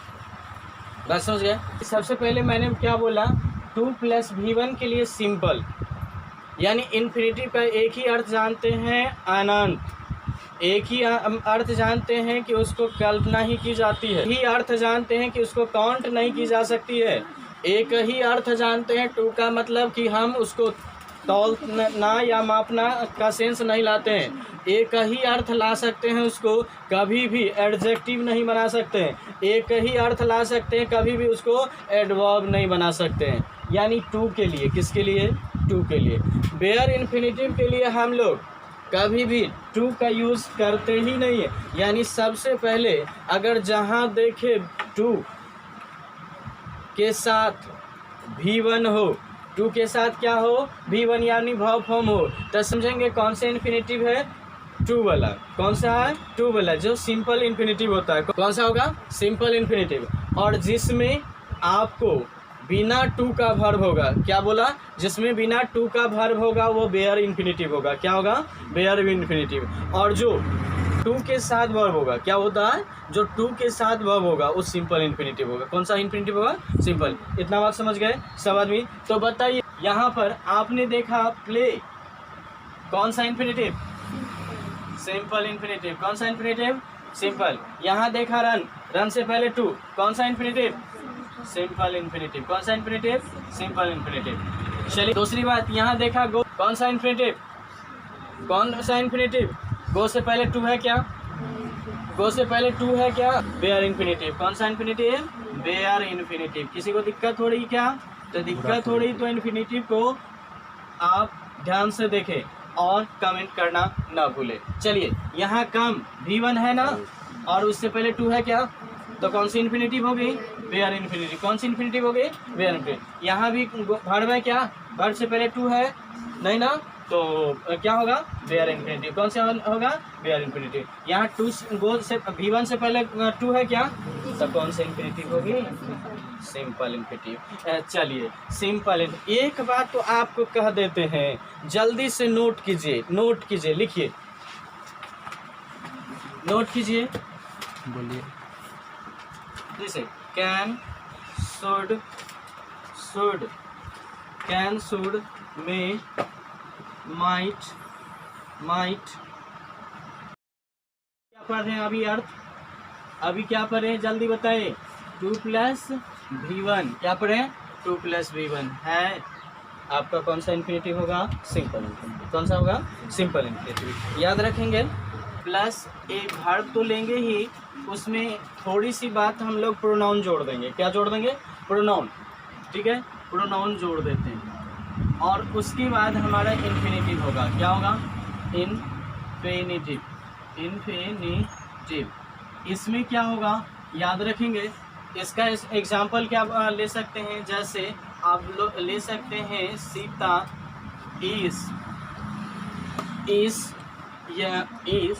बात समझ गए? सबसे पहले मैंने क्या बोला? 2 + v1 के लिए सिंपल, यानी इन्फिनिटी का एक ही अर्थ जानते हैं, अनंत। एक ही अर्थ जानते हैं कि उसको कल्पना ही की जाती है। ही अर्थ जानते हैं कि उसको काउंट नहीं की जा सकती है। एक ही अर्थ जानते हैं 2 का मतलब कि हम उसको तौलना या मापना का सेंस नहीं लाते हैं। एक ही अर्थ ला सकते हैं, उसको कभी भी एडजेक्टिव नहीं बना सकते हैं। एक ही अर्थ ला सकते हैं, कभी भी उसको एडवर्ब नहीं बना सकते हैं। यानी 2 के लिए, किसके लिए? 2 के लिए। बेयर इन्फिनिटिव के लिए हम लोग कभी भी 2 का यूज़ करते ही नहीं है। यानी सबसे पहले अगर जहाँ देखे 2 के साथ v1 हो, 2 के साथ क्या हो? v1, यानी वर्ब फॉर्म हो, तो समझेंगे कौन सा इन्फिनिटिव है? 2 वाला। कौन सा है? 2 वाला, जो सिंपल इन्फिनिटिव होता है। कौन सा होगा? Simple infinitive. और जिसमें आपको बिना 2 का वर्ब होगा। क्या बोला? जिसमें बिना 2 का वर्ब होगा वो बेयर इन्फिनिटिव होगा। क्या होगा? Bare infinitive. और जो 2 के साथ वर्ब होगा, क्या होता है? जो 2 के साथ वर्ब होगा वो सिंपल इन्फिनिटिव होगा। कौन सा इन्फिनिटिव होगा? सिंपल। इतना बात समझ गए सब आदमी? तो बताइए, यहाँ पर आपने देखा प्ले, कौन सा इन्फिनिटिव? Simple infinitive. कौन सा इन्फिनिटिव? सिंपल। यहाँ देखा रन से पहले 2, कौन सा इन्फिनिटिव? Simple infinitive. कौन सा इन्फिनिटिव? Simple infinitive. चलिए दूसरी बात, यहाँ देखा गो, कौन सा इन्फिनिटिव? कौन सा इन्फिनिटिव? गो से पहले 2 है क्या? गो से पहले 2 है क्या? Bare infinitive. कौन सा इन्फिनिटिव? Bear infinitive. किसी को दिक्कत हो रही क्या? तो दिक्कत हो रही तो इन्फिनिटिव को आप ध्यान से देखें और कमेंट करना ना भूले। चलिए, यहाँ कम v1 है ना, और उससे पहले 2 है क्या? तो कौन सी इन्फिनिटिव होगी? Bare infinitive. कौन सी इन्फिनिटिव होगी? Bare infinitive. यहाँ भी वर्ब है क्या? वर्ब से पहले 2 है नहीं ना, तो क्या होगा? Bare infinitive. कौन सा होगा? Bare infinitive. यहाँ 2 गो से v1 से पहले 2 है क्या? तो कौन सा इन्फिनिटिव होगी? Simple infinitive. चलिए, सिंपल। एक बात तो आपको कह देते हैं, जल्दी से नोट कीजिए, लिखिए। नोट कीजिए, बोलिए। जैसे can, should, should, can, should, may, might, might. क्या पढ़ रहे हैं अभी अर्थ? अभी क्या पढ़ रहे हैं जल्दी बताइए। 2 + V1 क्या पढ़े? 2 + V1 है आपका कौन सा इन्फिनेटिव होगा? Simple infinitive. कौन सा होगा? Simple infinitive. याद रखेंगे प्लस एक वर्ब तो लेंगे ही, उसमें थोड़ी सी बात हम लोग प्रोनाउन जोड़ देंगे। क्या जोड़ देंगे? प्रोनाउन। ठीक है, प्रोनाउन जोड़ देते हैं और उसके बाद हमारा इन्फिनेटिव होगा। क्या होगा? Infinitive, infinitive. इसमें क्या होगा याद रखेंगे। इसका एग्जाम्पल क्या ले सकते हैं? जैसे आप लोग ले सकते हैं सीता इज या is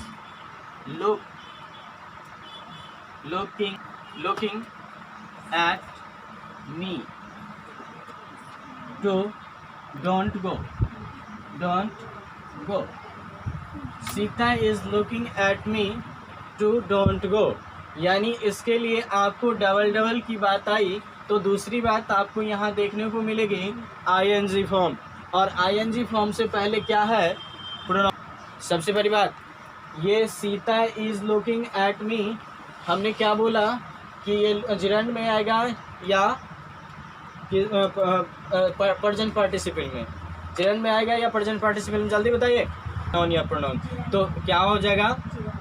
looking at me to don't go। Sita is looking at me to don't go, यानी इसके लिए आपको डबल की बात आई तो दूसरी बात आपको यहाँ देखने को मिलेगी आईएनजी फॉर्म। और आईएनजी फॉर्म से पहले क्या है? प्रोनाउन। सबसे पहली बात, ये सीता इज लुकिंग एट मी, हमने क्या बोला कि ये जिरंड में आएगा या प्रेजेंट पार्टिसिपल में? जिरंड में आएगा या प्रेजेंट पार्टिसिपल में? जल्दी बताइए। नाउन या प्रोनाउन? तो क्या हो जाएगा?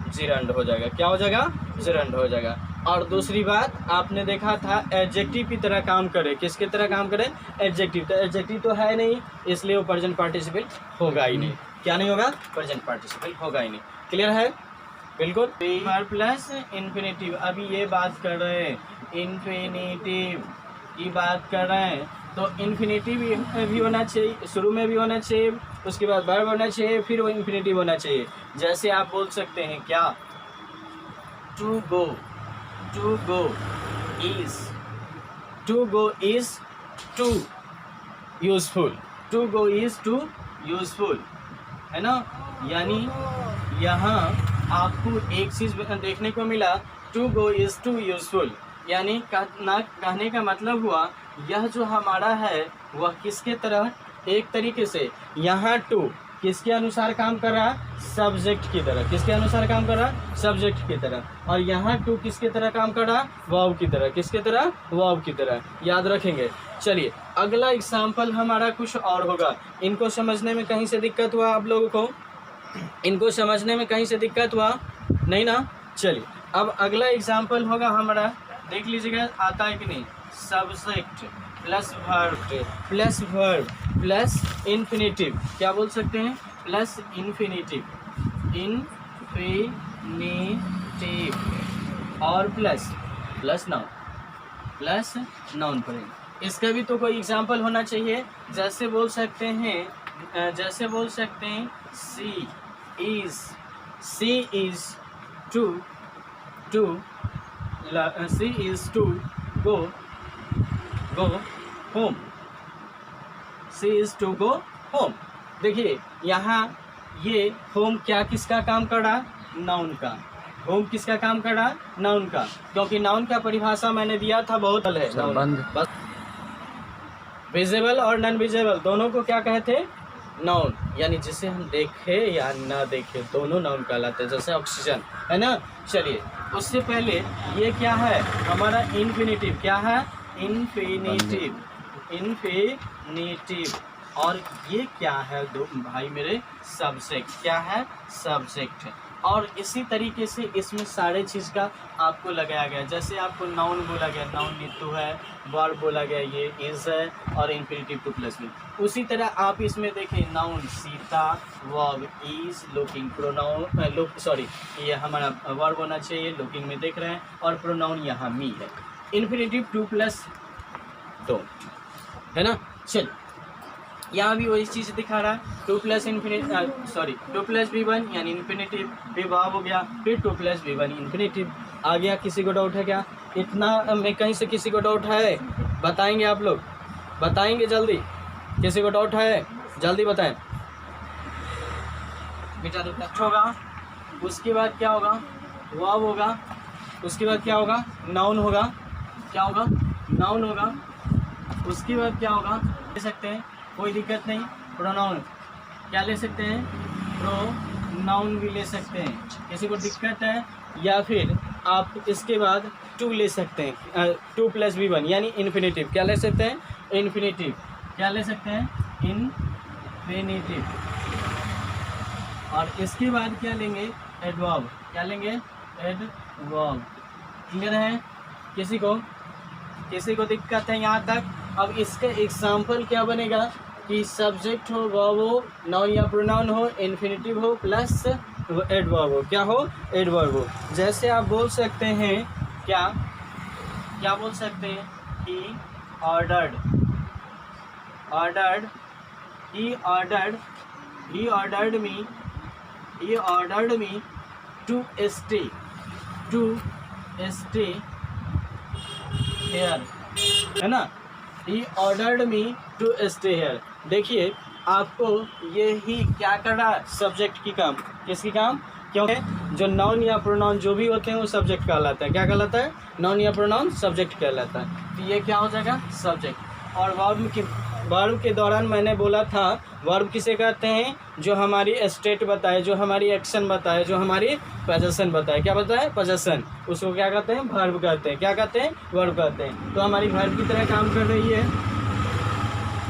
जिरंड हो जाएगा। क्या हो जाएगा? जिरंड हो जाएगा। और दूसरी बात आपने देखा था एडजेक्टिव की तरह काम करे। किसकी तरह काम करे? एडजेक्टिव। तो एडजेक्टिव तो है नहीं, इसलिए वो प्रेजेंट पार्टिसिपल होगा ही नहीं। क्या नहीं होगा? प्रेजेंट पार्टिसिपल होगा ही नहीं। क्लियर है? बिल्कुल। Verb plus infinitive. अभी ये बात कर रहे हैं, इन्फिनेटिव की बात कर रहे हैं, तो इन्फिनेटिव भी होना चाहिए, शुरू में भी होना चाहिए, उसके बाद वर्ब होना चाहिए, फिर वो इन्फिनेटिव होना चाहिए। जैसे आप बोल सकते हैं क्या? To go is too useful. To go is too useful, है ना? यानी यहाँ आपको एक चीज़ देखने को मिला, to go is too useful, यानी कहने का मतलब हुआ यह जो हमारा है वह किसके तरह? एक तरीके से यहाँ टू किसके अनुसार काम कर रहा? सब्जेक्ट की तरह। किसके अनुसार काम कर रहा? सब्जेक्ट की तरह। और यहाँ टू किसके तरह काम कर रहा? वर्ब की तरह। किसके तरह? वर्ब की तरह। याद रखेंगे। चलिए अगला एग्जाम्पल हमारा कुछ और होगा। इनको समझने में कहीं से दिक्कत हुआ आप लोगों को? इनको समझने में कहीं से दिक्कत हुआ नहीं ना? चलिए अब अगला एग्जाम्पल होगा हमारा, देख लीजिएगा आता है कि नहीं। Subject plus verb plus infinitive. क्या बोल सकते हैं? प्लस इन्फिनेटिव, और प्लस नाउन पड़ेगा। इसका भी तो कोई एग्जाम्पल होना चाहिए। जैसे बोल सकते हैं she is to go home. She is to go home. देखिए यहाँ ये होम क्या किसका काम कर रहा? नाउन का। होम किसका काम कर रहा? नाउन का। क्योंकि नाउन का परिभाषा मैंने दिया था, बहुत है बस। विजिबल और नॉन विजिबल दोनों को क्या कहते हैं? नाउन। यानी जिसे हम देखे या ना देखे दोनों नाउन कहलाते हैं। जैसे ऑक्सीजन, है ना? चलिए उससे पहले ये क्या है हमारा? इन्फिनेटिव। क्या है? इन्फिनेटिव। और ये क्या है दो भाई मेरे? सब्जेक्ट। क्या है? सब्जेक्ट। और इसी तरीके से इसमें सारे चीज़ का आपको लगाया गया। जैसे आपको नाउन बोला गया, नाउन नीतू है, वर्ब बोला गया ये इज है, और इन्फिनेटिव टू प्लस में। उसी तरह आप इसमें देखें noun Sita, verb is, looking pronoun ये हमारा वर्ब होना चाहिए, लुकिंग में देख रहे हैं, और प्रोनाउन यहाँ मी है। इन्फिनेटिव टू प्लस डोंट, है ना? चल यहाँ भी वही चीज़ दिखा रहा है। 2 + V1 यानी इन्फिनेटिव, फिर वर्ब हो गया, फिर 2 + V1 इन्फिनेटिव आ गया। किसी को डाउट है क्या? इतना में कहीं से किसी को डाउट है? बताएंगे आप लोग? बताएंगे जल्दी? किसी को डाउट है? जल्दी बताएं। बेटा होगा। उसके बाद क्या होगा? वर्ब होगा, उसके बाद क्या होगा, नाउन होगा, क्या होगा, नाउन होगा, उसके बाद क्या होगा, ले सकते हैं, कोई दिक्कत नहीं, प्रोनाउन, क्या ले सकते हैं, प्रोनाउन भी ले सकते हैं, किसी को दिक्कत है, या फिर आप इसके बाद टू ले सकते हैं, 2 + V1 यानी इन्फिनेटिव, क्या ले सकते हैं, इन्फिनेटिव, क्या ले सकते हैं, इन्फिनेटिव, और इसके बाद क्या लेंगे, एडवर्ब, क्या लेंगे, एडवर्ब। क्लियर है, किसी को दिक्कत है यहाँ तक। अब इसका एग्जाम्पल क्या बनेगा कि सब्जेक्ट हो, वर्ब हो, नाउन या प्रोनाउन हो, इन्फिनेटिव हो प्लस एडवर्ब हो, क्या हो, एडवर्ब हो। जैसे आप बोल सकते हैं, क्या बोल सकते हैं, he ordered, he ordered me to stay here, है ना, he ordered me to stay here। देखिए आपको ये ही क्या कर रहा है, सब्जेक्ट की काम, किसकी काम, क्योंकि जो नाउन या प्रोनाउन जो भी होते हैं वो सब्जेक्ट कहलाता है, क्या कहलाता है, नाउन या प्रोनाउन सब्जेक्ट कहलाता है। तो ये क्या हो जाएगा, सब्जेक्ट। और वर्ब के दौरान मैंने बोला था, वर्ब किसे कहते हैं, जो हमारी स्टेट बताए, जो हमारी एक्शन बताए, जो हमारी पोजीशन बताए, क्या बताए, पोजीशन, उसको क्या कहते हैं, वर्ब कहते हैं, क्या कहते हैं, वर्ब कहते हैं। तो हमारी वर्ब की तरह काम कर रही है।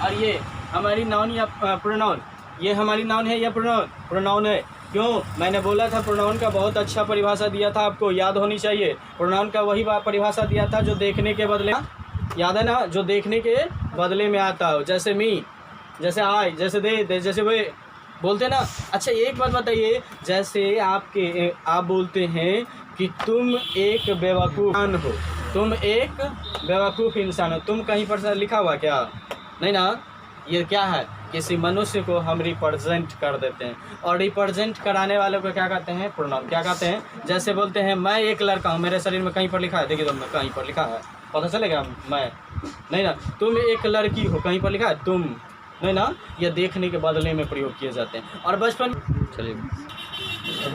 और ये हमारी नाउन या प्रोनाउन, ये हमारी नाउन है या प्रोनाउन है। क्यों, मैंने बोला था प्रोनाउन का बहुत अच्छा परिभाषा दिया था, आपको याद होनी चाहिए। प्रोनाउन का वही परिभाषा दिया था जो देखने के बदले, याद है ना, जो देखने के बदले में आता हो, जैसे मी, जैसे आई, जैसे दे, जैसे वे बोलते ना। अच्छा एक बात बताइए, जैसे आप बोलते हैं कि तुम एक बेवकूफ़ हो, तुम एक बेवकूफ़ इंसान हो, तुम कहीं पर लिखा हुआ क्या, नहीं ना, ये क्या है, किसी मनुष्य को हम रिप्रेजेंट कर देते हैं, और रिप्रेजेंट कराने वालों को क्या कहते हैं, प्रोनाउन, क्या कहते हैं। जैसे बोलते हैं मैं एक लड़का हूँ, मेरे शरीर में कहीं पर लिखा है, देखिए तुम, कहीं पर लिखा है, पता चलेगा, मैं नहीं ना, तुम एक लड़की हो, कहीं पर लिखा है, तुम, नहीं ना, यह देखने के बदले में प्रयोग किए जाते हैं। और बचपन, चलिए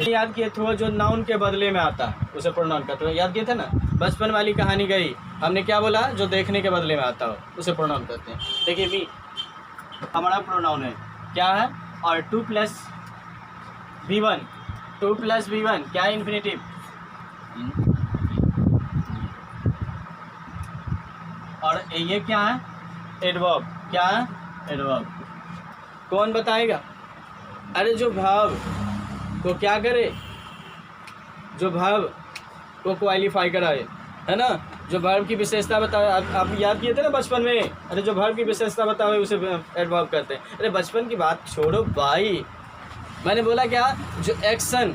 याद किए थे, जो नाउन के बदले में आता है उसे प्रोनाउन कहते हैं, याद किए थे ना, बचपन वाली कहानी गई, हमने क्या बोला, जो देखने के बदले में आता हो उसे प्रोनाउन कहते हैं। देखिए भी हमारा प्रोनाउन है, क्या है, और 2 + V1 क्या है, इन्फिनेटिव, और ये क्या है, एडवर्ब, क्या है, एडवर्ब। कौन बताएगा, अरे जो भाव को क्या करे, जो भाव को क्वालिफाई कराए, है ना, जो वर्ब की विशेषता बताए, आप याद किए थे ना बचपन में, अरे जो वर्ब की विशेषता बताए उसे एडवर्ब कहते हैं। अरे बचपन की बात छोड़ो भाई, मैंने बोला क्या, जो एक्शन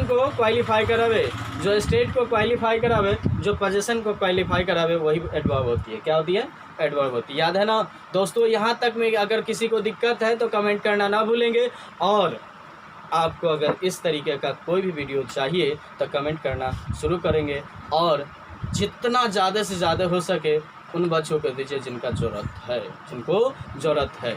को क्वालिफाई करावे, जो स्टेट को क्वालिफाई करावे, जो पोजीशन को क्वालिफाई करावे, वही एडवर्ब होती है, क्या होती है, एडवर्ब होती है। याद है ना दोस्तों। यहाँ तक में अगर किसी को दिक्कत है तो कमेंट करना ना भूलेंगे, और आपको अगर इस तरीके का कोई भी वीडियो चाहिए तो कमेंट करना शुरू करेंगे, और जितना ज़्यादा से ज़्यादा हो सके उन बच्चों को दीजिए जिनको ज़रूरत है।